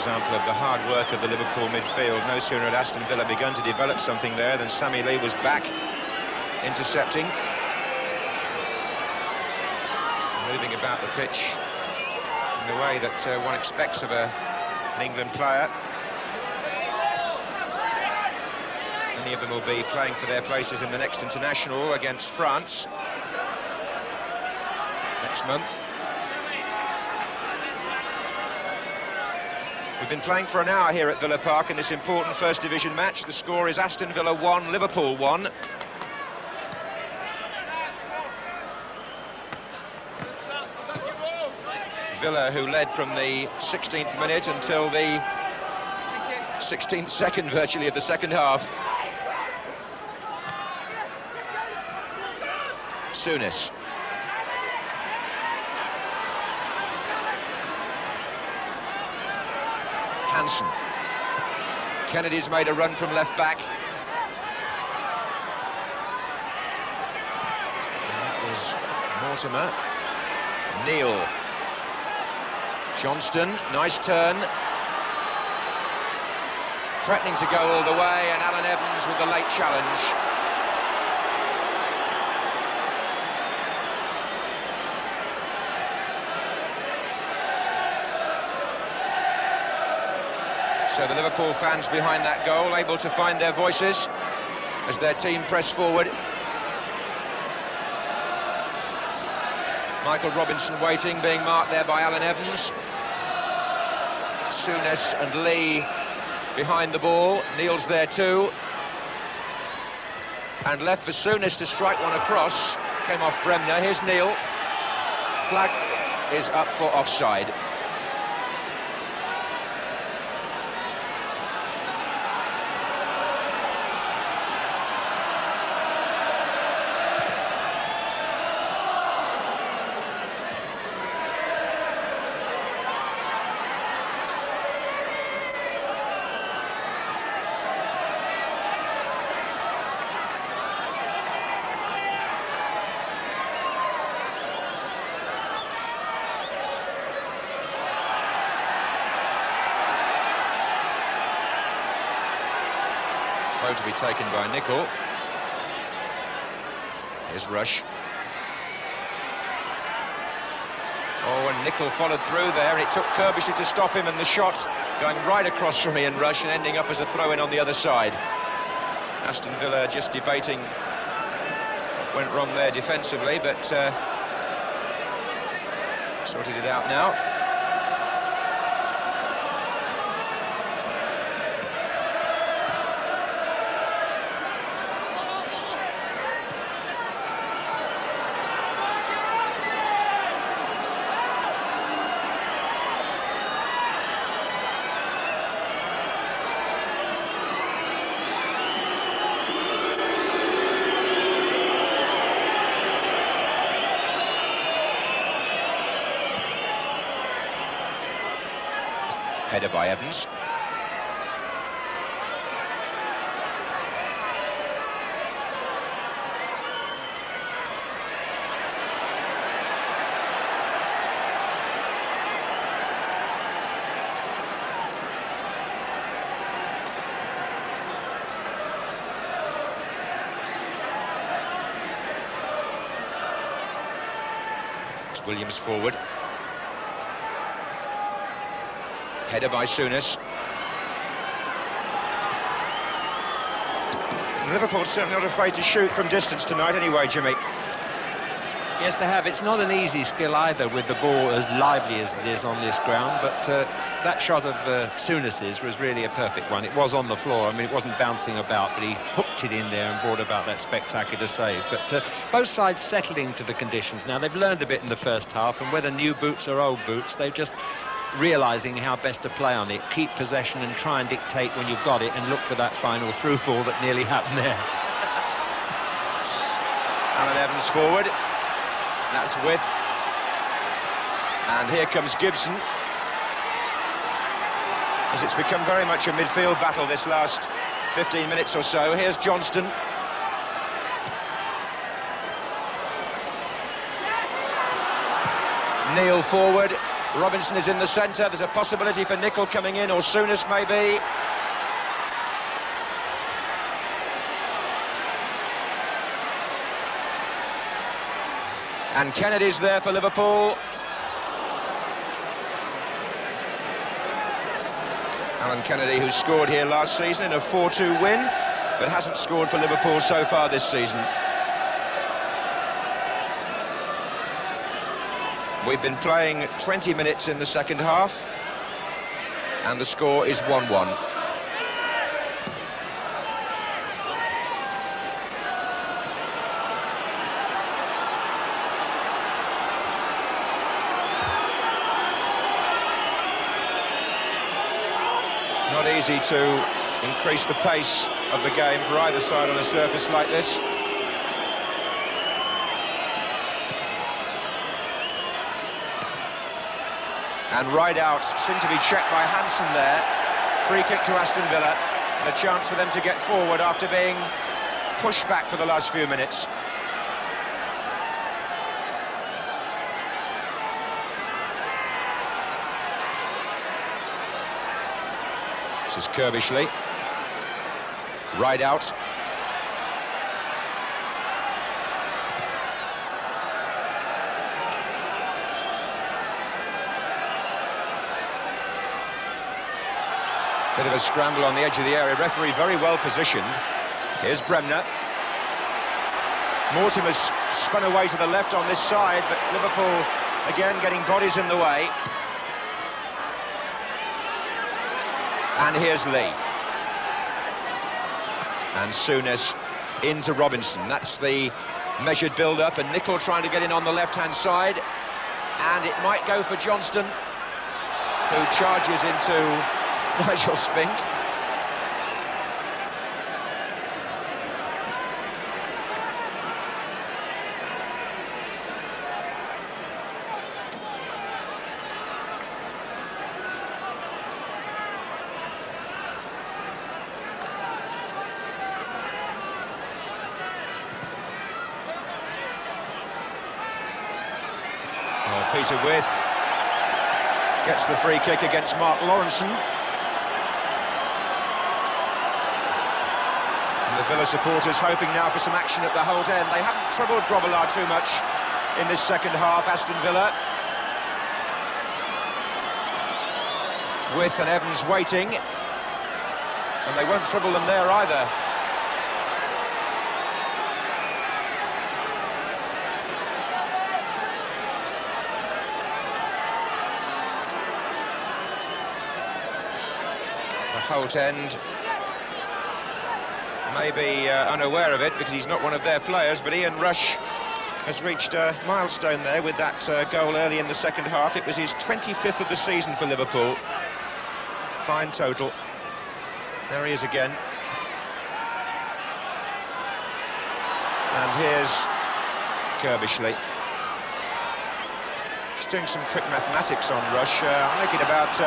example of the hard work of the Liverpool midfield. No sooner had Aston Villa begun to develop something there than Sammy Lee was back, intercepting, moving about the pitch in the way that one expects of an England player. Many of them will be playing for their places in the next international against France next month. We've been playing for an hour here at Villa Park in this important First Division match. The score is Aston Villa 1, Liverpool 1. Villa, who led from the 16th minute until the 16th second, virtually, of the second half. Souness. Hansen. Kennedy's made a run from left back. And that was Mortimer. Neal. Johnston, nice turn. Threatening to go all the way, and Alan Evans with the late challenge. So the Liverpool fans behind that goal able to find their voices as their team press forward. Michael Robinson waiting, being marked there by Alan Evans. Souness and Lee behind the ball. Neal's there too. And left for Souness to strike one across. Came off Bremner. Here's Neal. Flag is up for offside. To be taken by Nicol. Here's Rush. Oh, and Nicol followed through there, and it took Kirbishley to stop him, and the shot going right across from Ian Rush and ending up as a throw-in on the other side. Aston Villa just debating what went wrong there defensively, but sorted it out now. Header by Evans. It's Williams forward. Header by Souness. Liverpool certainly not afraid to shoot from distance tonight anyway, Jimmy. Yes, they have. It's not an easy skill either with the ball as lively as it is on this ground, but that shot of Souness's was really a perfect one. It was on the floor. I mean, it wasn't bouncing about, but he hooked it in there and brought about that spectacular save. But both sides settling to the conditions. Now, they've learned a bit in the first half, and whether new boots or old boots, they've just realising how best to play on it, keep possession and try and dictate when you've got it, and look for that final through ball that nearly happened there. Alan Evans forward. That's width. And here comes Gibson. As it's become very much a midfield battle this last 15 minutes or so. Here's Johnston. Neal forward. Robinson is in the centre. There's a possibility for Nicol coming in, or Souness maybe. And Kennedy's there for Liverpool. Alan Kennedy, who scored here last season in a 4-2 win, but hasn't scored for Liverpool so far this season. We've been playing 20 minutes in the second half, and the score is 1-1. Not easy to increase the pace of the game for either side on a surface like this. And right out, seemed to be checked by Hansen there. Free kick to Aston Villa, and a chance for them to get forward after being pushed back for the last few minutes. This is Kerbishley. Right out. Bit of a scramble on the edge of the area. Referee very well positioned. Here's Bremner. Mortimer's spun away to the left on this side, but Liverpool again getting bodies in the way. And here's Lee. And Souness into Robinson. That's the measured build-up, and Nicol trying to get in on the left-hand side. And it might go for Johnston, who charges into Nigel Spink. Peter With gets the free kick against Mark Lawrenson. And the Villa supporters hoping now for some action at the Holt end. They haven't troubled Grobbelaar too much in this second half, Aston Villa. With and Evans waiting, and they won't trouble them there either. Holt end may be unaware of it because he's not one of their players, but Ian Rush has reached a milestone there with that goal early in the second half. It was his 25th of the season for Liverpool. Fine total. There he is again. And here's Kerbishley. Just doing some quick mathematics on Rush. I'm making about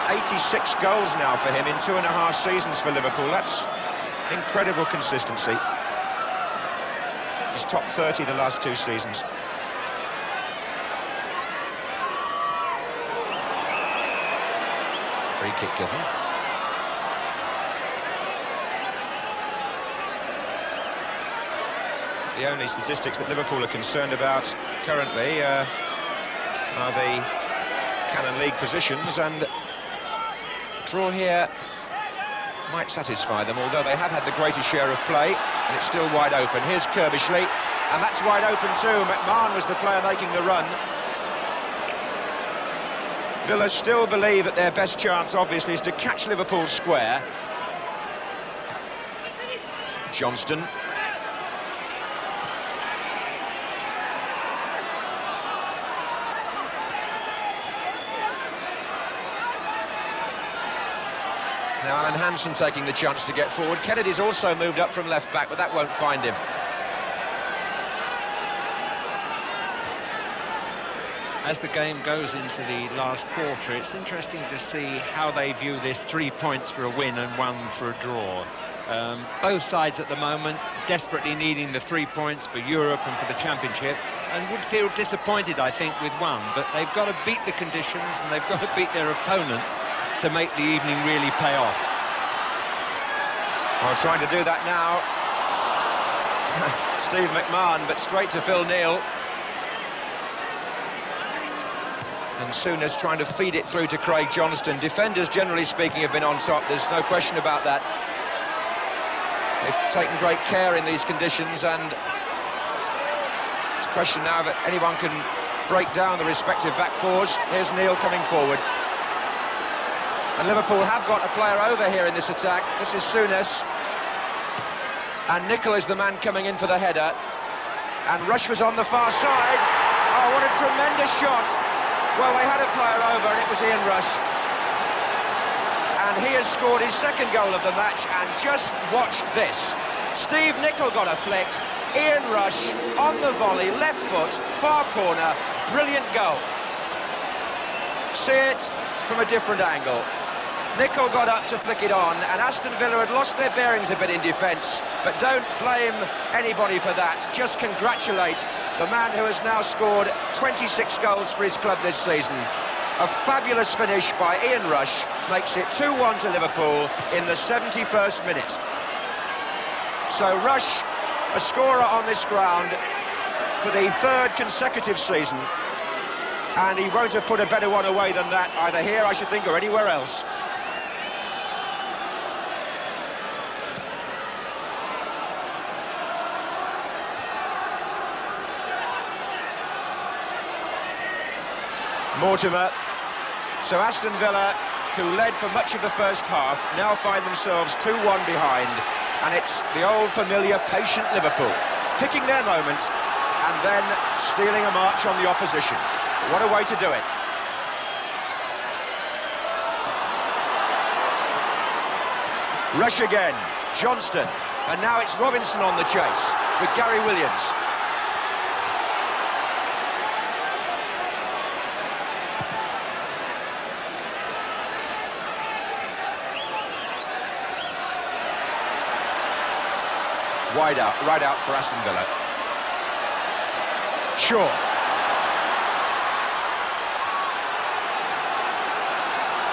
86 goals now for him in 2.5 seasons for Liverpool. That's incredible consistency. He's top 30 the last 2 seasons. Free kick given. The only statistics that Liverpool are concerned about currently are the Canon League positions, and draw here might satisfy them, although they have had the greatest share of play, and it's still wide open. Here's Kerbishley, and that's wide open too. McMahon was the player making the run. Villa still believe that their best chance, obviously, is to catch Liverpool square. Johnston. Now Alan Hansen taking the chance to get forward. Kennedy's also moved up from left back, but that won't find him. As the game goes into the last quarter, it's interesting to see how they view this 3 points for a win and 1 for a draw. Both sides at the moment desperately needing the 3 points for Europe and for the Championship, and would feel disappointed, I think, with one. But they've got to beat the conditions, and they've got to beat their opponents to make the evening really pay off. Well, trying to do that now. Steve McMahon, but straight to Phil Neal. And Souness trying to feed it through to Craig Johnston. Defenders, generally speaking, have been on top. There's no question about that. They've taken great care in these conditions, and it's a question now that anyone can break down the respective back fours. Here's Neal coming forward. And Liverpool have got a player over here in this attack. This is Souness. And Nicol is the man coming in for the header. And Rush was on the far side. Oh, what a tremendous shot. Well, they had a player over, and it was Ian Rush. And he has scored his second goal of the match, and just watch this. Steve Nicol got a flick. Ian Rush on the volley, left foot, far corner, brilliant goal. See it from a different angle. Nicol got up to flick it on, and Aston Villa had lost their bearings a bit in defence, but don't blame anybody for that. Just congratulate the man who has now scored 26 goals for his club this season. A fabulous finish by Ian Rush makes it 2-1 to Liverpool in the 71st minute. So Rush, a scorer on this ground for the third consecutive season, and he won't have put a better one away than that, either here, I should think, or anywhere else. Mortimer. So Aston Villa, who led for much of the first half, now find themselves 2-1 behind, and it's the old familiar patient Liverpool picking their moment and then stealing a march on the opposition. What a way to do it. Rush again, Johnston, and now it's Robinson on the chase with Gary Williams. Wide out, right out for Aston Villa. Shaw.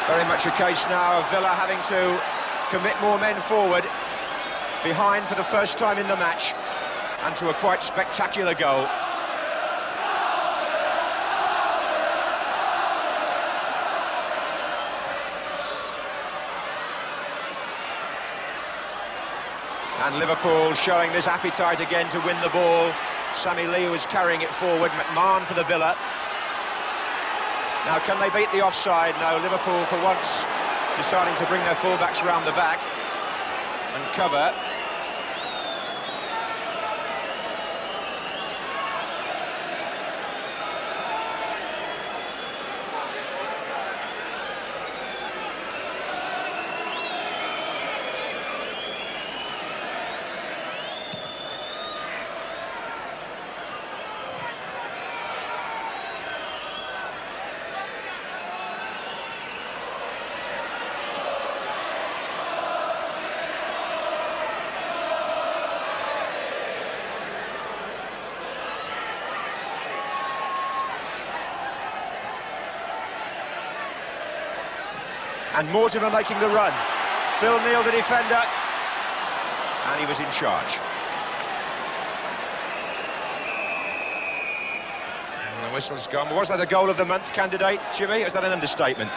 Very much a case now of Villa having to commit more men forward, behind for the first time in the match, and to a quite spectacular goal. And Liverpool showing this appetite again to win the ball. Sammy Lee was carrying it forward, McMahon for the Villa. Now, can they beat the offside? No, Liverpool for once deciding to bring their fullbacks round the back and cover. And Mortimer making the run. Phil Neal, the defender, and he was in charge. And the whistle's gone. Was that a goal of the month candidate, Jimmy? Is that an understatement?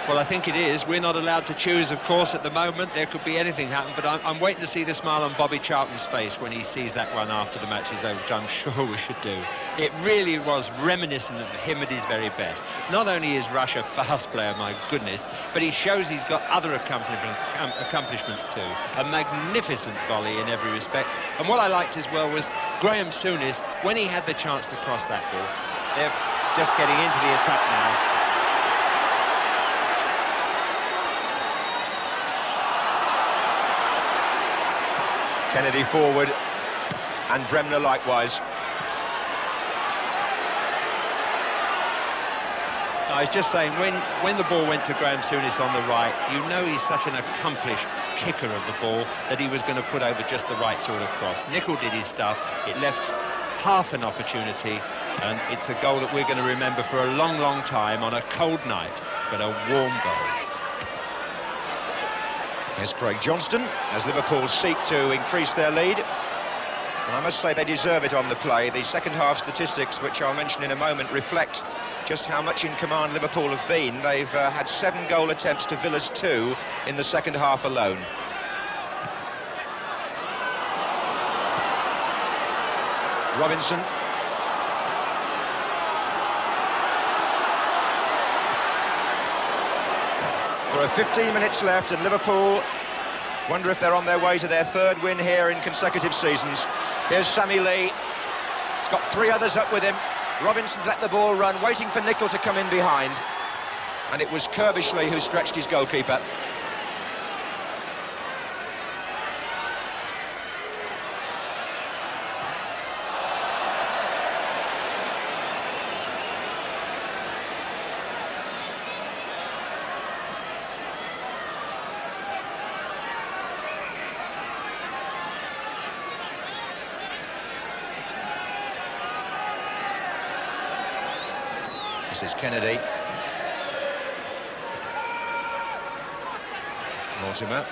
Well, I think it is. We're not allowed to choose, of course, at the moment. There could be anything happen, but I'm waiting to see the smile on Bobby Charlton's face when he sees that one after the match is over, which I'm sure we should do. It really was reminiscent of him at his very best. Not only is Rush a fast player, my goodness, but he shows he's got other accomplishments too. A magnificent volley in every respect. And what I liked as well was Graham Souness, when he had the chance to cross that ball. They're just getting into the attack now. Kennedy forward, and Bremner likewise. I was just saying, when the ball went to Graham Souness on the right, you know he's such an accomplished kicker of the ball that he was going to put over just the right sort of cross. Nicol did his stuff. It left half an opportunity, and it's a goal that we're going to remember for a long, long time on a cold night, but a warm goal. Here's Craig Johnston as Liverpool seek to increase their lead. And I must say they deserve it on the play. The second half statistics, which I'll mention in a moment, reflect just how much in command Liverpool have been. They've had 7 goal attempts to Villa's 2 in the second half alone. Robinson. There are 15 minutes left and Liverpool wonder if they're on their way to their 3rd win here in consecutive seasons. Here's Sammy Lee. He's got 3 others up with him. Robinson's let the ball run, waiting for Nicol to come in behind. And it was Kerbishley who stretched his goalkeeper. This is Kennedy. Mortimer.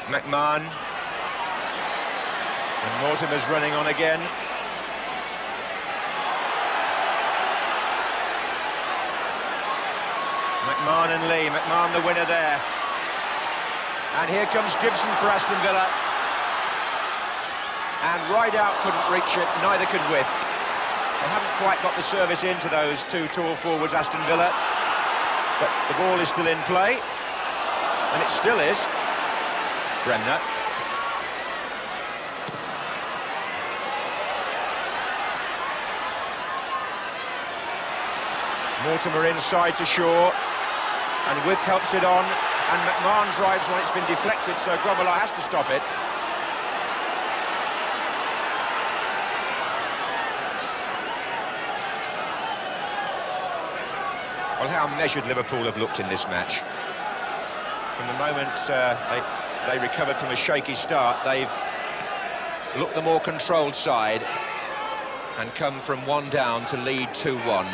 McMahon. And Mortimer's running on again. McMahon and Lee. McMahon the winner there. And here comes Gibson for Aston Villa. And Rideout couldn't reach it, neither could With. They haven't quite got the service into those 2 tall forwards, Aston Villa. But the ball is still in play. And it still is. Bremner. Mortimer inside to Shaw. And With helps it on. And McMahon drives when it's been deflected, so Grobbelaar has to stop it. Well, how measured Liverpool have looked in this match. From the moment they recovered from a shaky start, they've looked the more controlled side and come from 1 down to lead 2-1.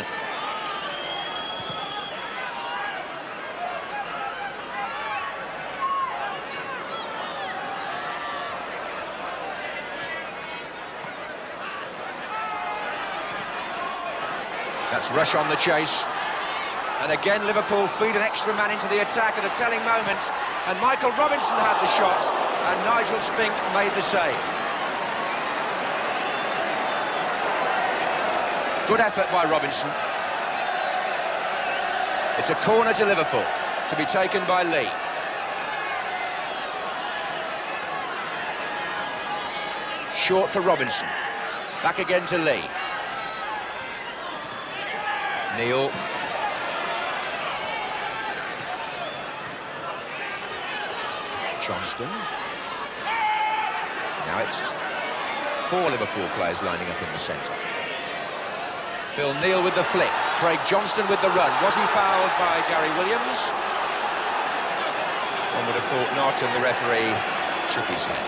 That's Rush on the chase. And again, Liverpool feed an extra man into the attack at a telling moment. And Michael Robinson had the shot, and Nigel Spink made the save. Good effort by Robinson. It's a corner to Liverpool, to be taken by Lee. Short for Robinson. Back again to Lee. Neil. Johnston. Now it's 4 Liverpool players lining up in the centre. Phil Neal with the flick. Craig Johnston with the run. Was he fouled by Gary Williams? One would have thought not, and the referee shook his head.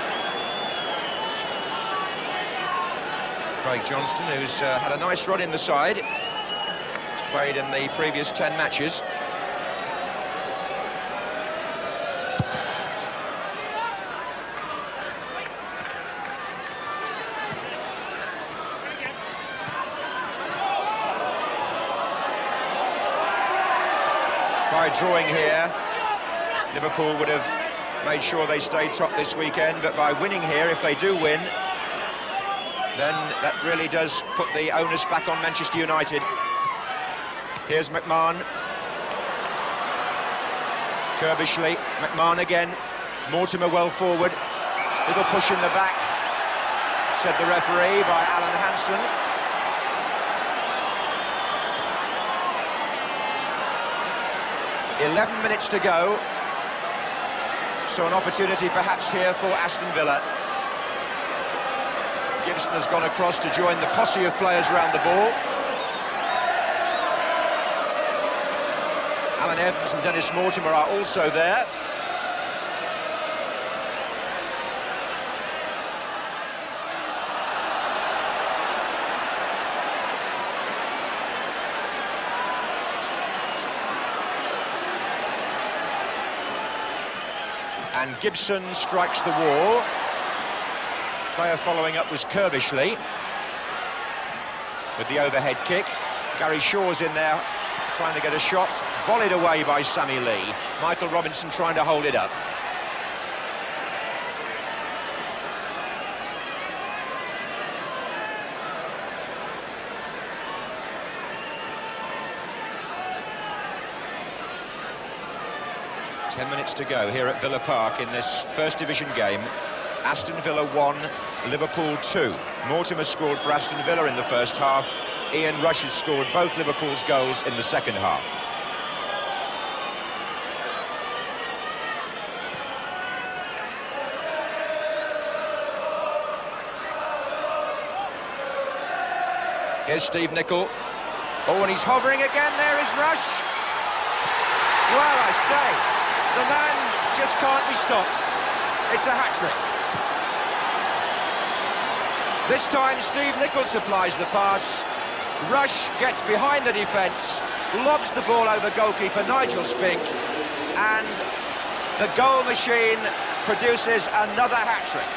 Craig Johnston, who's had a nice run in the side. He's played in the previous 10 matches. By drawing here, Liverpool would have made sure they stayed top this weekend, but by winning here, if they do win, then that really does put the onus back on Manchester United. Here's McMahon. Kerbishley. McMahon again. Mortimer well forward. Little push in the back, said the referee, by Alan Hansen. .11 minutes to go, so an opportunity perhaps here for Aston Villa. Gibson has gone across to join the posse of players around the ball. Alan Evans and Dennis Mortimer are also there. And Gibson strikes the wall. Player following up was Kirbishley with the overhead kick. Gary Shaw's in there trying to get a shot, volleyed away by Sammy Lee. Michael Robinson trying to hold it up. Ten minutes to go here at Villa Park in this First Division game. Aston Villa 1, Liverpool 2. Mortimer scored for Aston Villa in the first half. Ian Rush has scored both Liverpool's goals in the second half. Here's Steve Nicol. Oh, and he's hovering again. There is Rush. Well, I say, the man just can't be stopped. It's a hat-trick. This time, Steve Nicol supplies the pass. Rush gets behind the defence, lobs the ball over goalkeeper Nigel Spink, and the goal machine produces another hat-trick.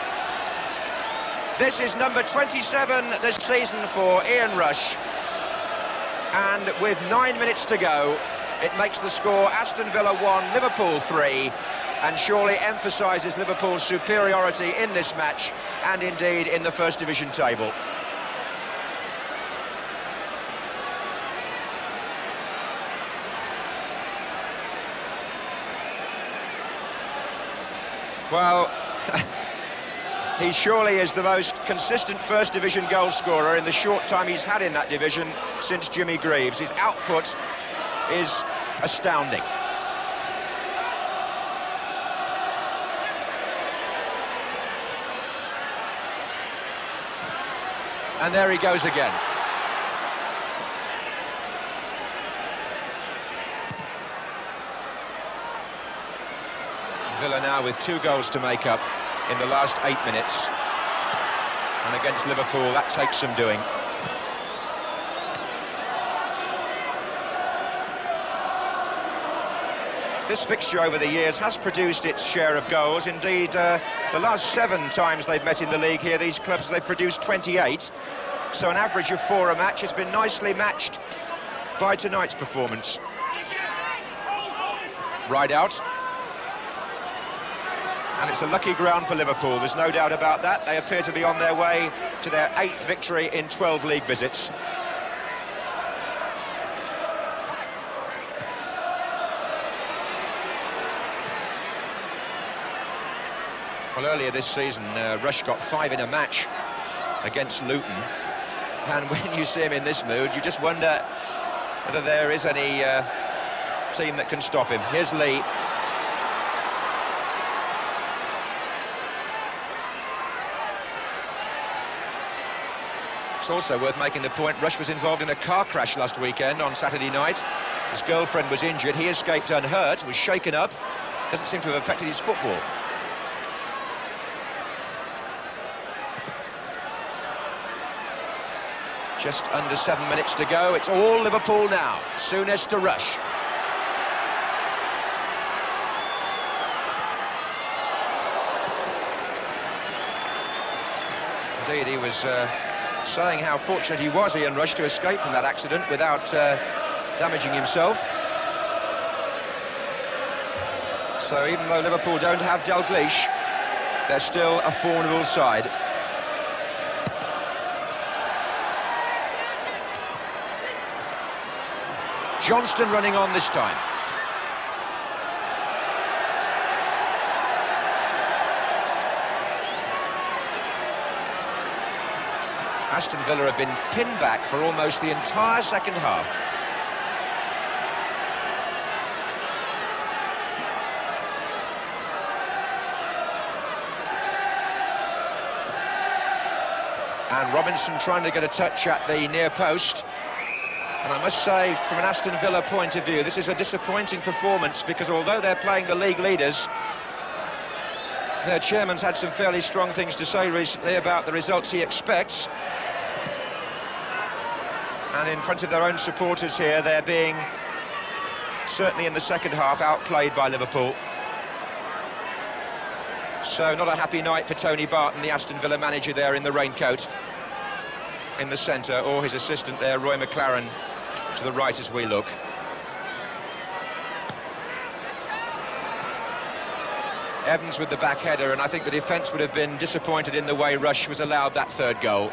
This is number 27 this season for Ian Rush, and with 9 minutes to go, it makes the score Aston Villa 1, Liverpool 3, and surely emphasises Liverpool's superiority in this match, and indeed in the First Division table. Well, he surely is the most consistent First Division goal scorer in the short time he's had in that division since Jimmy Greaves. His output is astounding. And there he goes again. Villa now with 2 goals to make up in the last 8 minutes. And against Liverpool, that takes some doing. This fixture over the years has produced its share of goals. Indeed, the last 7 times they've met in the league here, these clubs, they've produced 28. So an average of 4 a match has been nicely matched by tonight's performance. Right out. And it's a lucky ground for Liverpool, there's no doubt about that. They appear to be on their way to their 8th victory in 12 league visits. Well, earlier this season, Rush got 5 in a match against Luton. And when you see him in this mood, you just wonder whether there is any team that can stop him. Here's Lee. It's also worth making the point, Rush was involved in a car crash last weekend on Saturday night. His girlfriend was injured, he escaped unhurt, was shaken up. Doesn't seem to have affected his football. Just under 7 minutes to go, it's all Liverpool now. Souness to Rush. Indeed, he was saying how fortunate he was, Ian Rush, to escape from that accident without damaging himself. So even though Liverpool don't have Dalglish, they're still a formidable side. Johnston running on this time. Aston Villa have been pinned back for almost the entire second half. And Robinson trying to get a touch at the near post. And I must say, from an Aston Villa point of view, this is a disappointing performance, because although they're playing the league leaders, their chairman's had some fairly strong things to say recently about the results he expects. And in front of their own supporters here, they're being, certainly in the second half, outplayed by Liverpool. So not a happy night for Tony Barton, the Aston Villa manager there in the raincoat in the centre, or his assistant there, Roy McLaren, to the right as we look. Evans with the back header, and I think the defence would have been disappointed in the way Rush was allowed that third goal.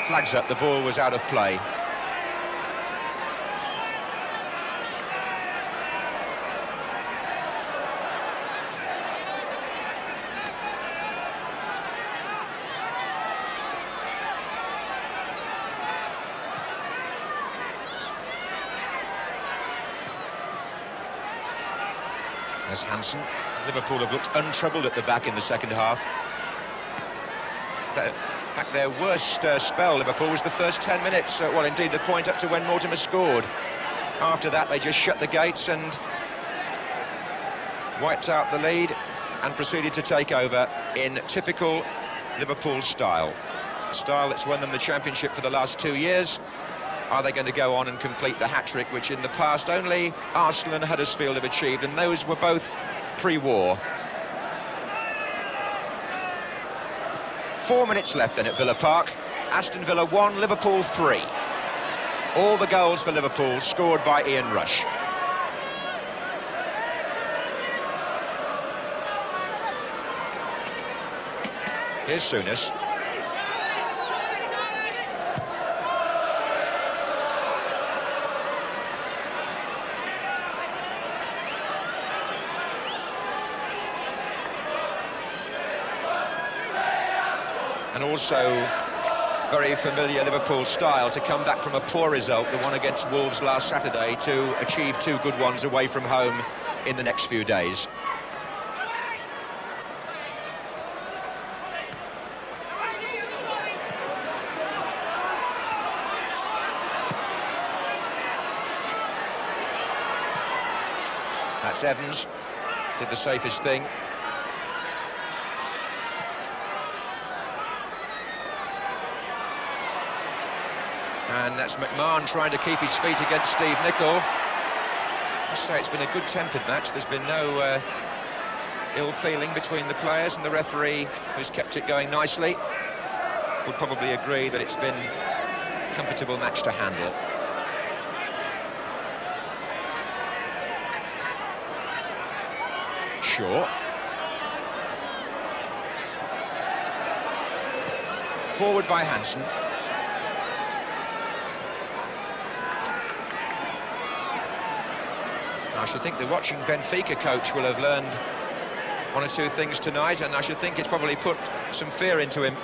Flags up, the ball was out of play. There's Hansen. Liverpool have looked untroubled at the back in the second half. In fact, their worst spell, Liverpool, was the first 10 minutes. Well, indeed, the point up to when Mortimer scored. After that, they just shut the gates and wiped out the lead and proceeded to take over in typical Liverpool style. A style that's won them the championship for the last 2 years. Are they going to go on and complete the hat-trick, which in the past only Arsenal and Huddersfield have achieved, and those were both pre-war. 4 minutes left then at Villa Park. Aston Villa 1, Liverpool 3. All the goals for Liverpool scored by Ian Rush. Here's Souness. And also very familiar Liverpool style to come back from a poor result, the one against Wolves last Saturday, to achieve 2 good ones away from home in the next few days. That's Evans, did the safest thing. And that's McMahon trying to keep his feet against Steve Nicol. I must say it's been a good-tempered match. There's been no ill feeling between the players, and the referee, who's kept it going nicely, would probably agree that it's been a comfortable match to handle. Shaw. Forward by Hansen. I should think the watching Benfica coach will have learned 1 or 2 things tonight, and I should think it's probably put some fear into him,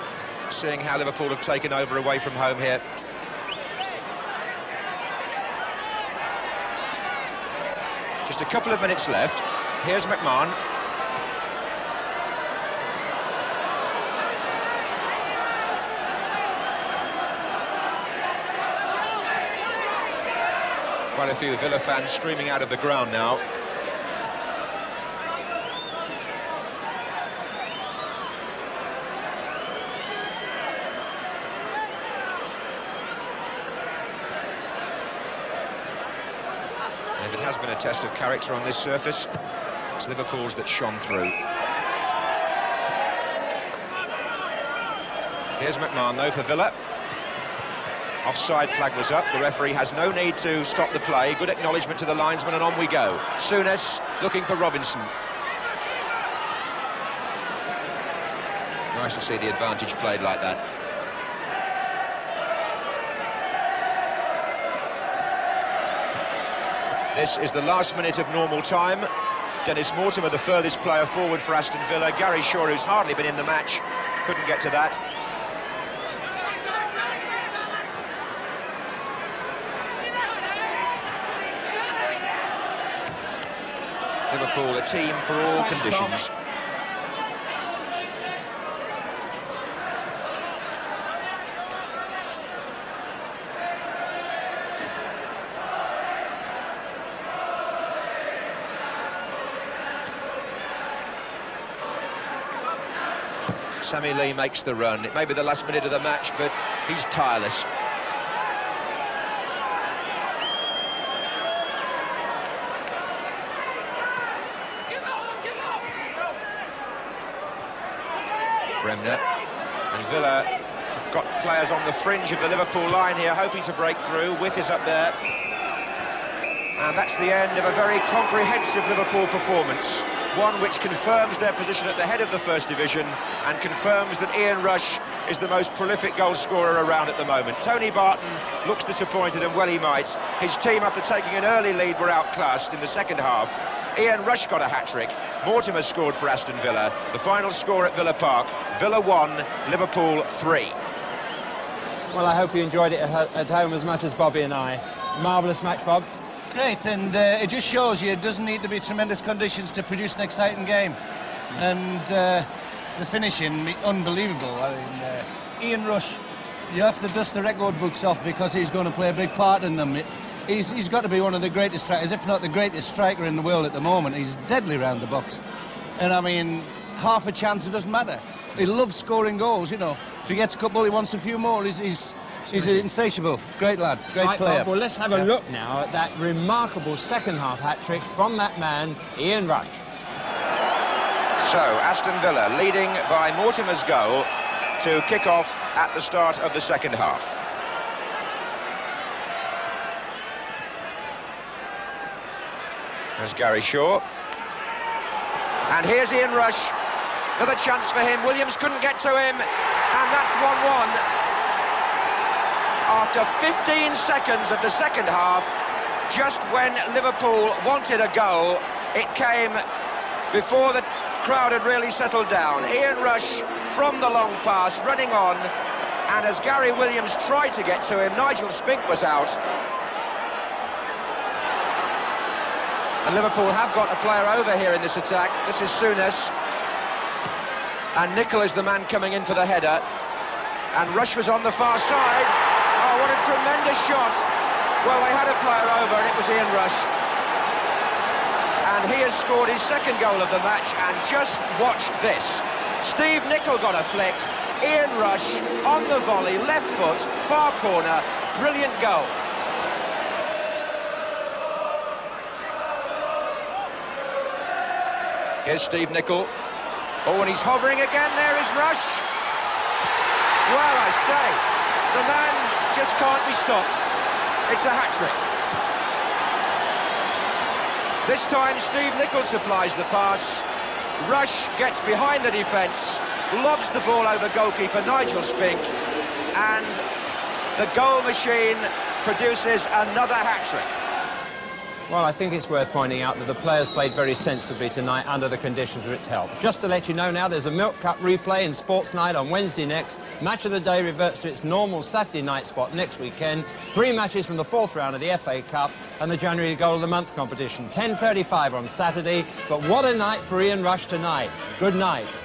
seeing how Liverpool have taken over away from home here. Just a couple of minutes left. Here's McMahon. Quite a few Villa fans streaming out of the ground now. And if it has been a test of character on this surface, it's Liverpool's that shone through. Here's McMahon though for Villa. Offside flag was up. The referee has no need to stop the play. Good acknowledgement to the linesman, and on we go. Souness looking for Robinson. Nice to see the advantage played like that. This is the last minute of normal time. Dennis Mortimer, the furthest player forward for Aston Villa. Gary Shaw, who's hardly been in the match, couldn't get to that. Liverpool, a team for all conditions. Sammy Lee makes the run. It may be the last minute of the match, but he's tireless. Bremner and Villa have got players on the fringe of the Liverpool line here, hoping to break through. With is up there. And that's the end of a very comprehensive Liverpool performance. One which confirms their position at the head of the First Division and confirms that Ian Rush is the most prolific goal scorer around at the moment. Tony Barton looks disappointed, and well he might. His team, after taking an early lead, were outclassed in the second half. Ian Rush got a hat-trick. Mortimer scored for Aston Villa. The final score at Villa Park: Villa 1, Liverpool 3. Well, I hope you enjoyed it at home as much as Bobby and I. Marvellous match, Bob. Great, and it just shows you it doesn't need to be tremendous conditions to produce an exciting game. And the finishing, unbelievable. I mean, Ian Rush, you have to dust the record books off because he's going to play a big part in them. He's got to be one of the greatest strikers, if not the greatest striker in the world at the moment. He's deadly round the box. And I mean, half a chance, it doesn't matter. He loves scoring goals, you know. If he gets a couple, he wants a few more. He's insatiable. Great lad, great player. Well, let's have a look now at that remarkable second-half hat-trick from that man, Ian Rush. So, Aston Villa leading by Mortimer's goal to kick off at the start of the second half. There's Gary Shaw. And here's Ian Rush. Another chance for him. Williams couldn't get to him. And that's 1-1. After 15 seconds of the second half, just when Liverpool wanted a goal, it came before the crowd had really settled down. Ian Rush from the long pass, running on, and as Gary Williams tried to get to him, Nigel Spink was out. And Liverpool have got a player over here in this attack. This is Souness. And Nicol is the man coming in for the header. And Rush was on the far side. Oh, what a tremendous shot. Well, they had a player over, and it was Ian Rush. And he has scored his second goal of the match, and just watch this. Steve Nicol got a flick. Ian Rush on the volley, left foot, far corner. Brilliant goal. Here's Steve Nicol. Oh, and he's hovering again. There is Rush. Well, I say, the man just can't be stopped. It's a hat-trick. This time, Steve Nicol supplies the pass. Rush gets behind the defence, lobs the ball over goalkeeper Nigel Spink, and the goal machine produces another hat-trick. Well, I think it's worth pointing out that the players played very sensibly tonight under the conditions which helped. Just to let you know now, there's a Milk Cup replay in Sports Night on Wednesday next. Match of the day reverts to its normal Saturday night spot next weekend. 3 matches from the 4th round of the FA Cup and the January Goal of the Month competition. 10:35 on Saturday. But what a night for Ian Rush tonight. Good night.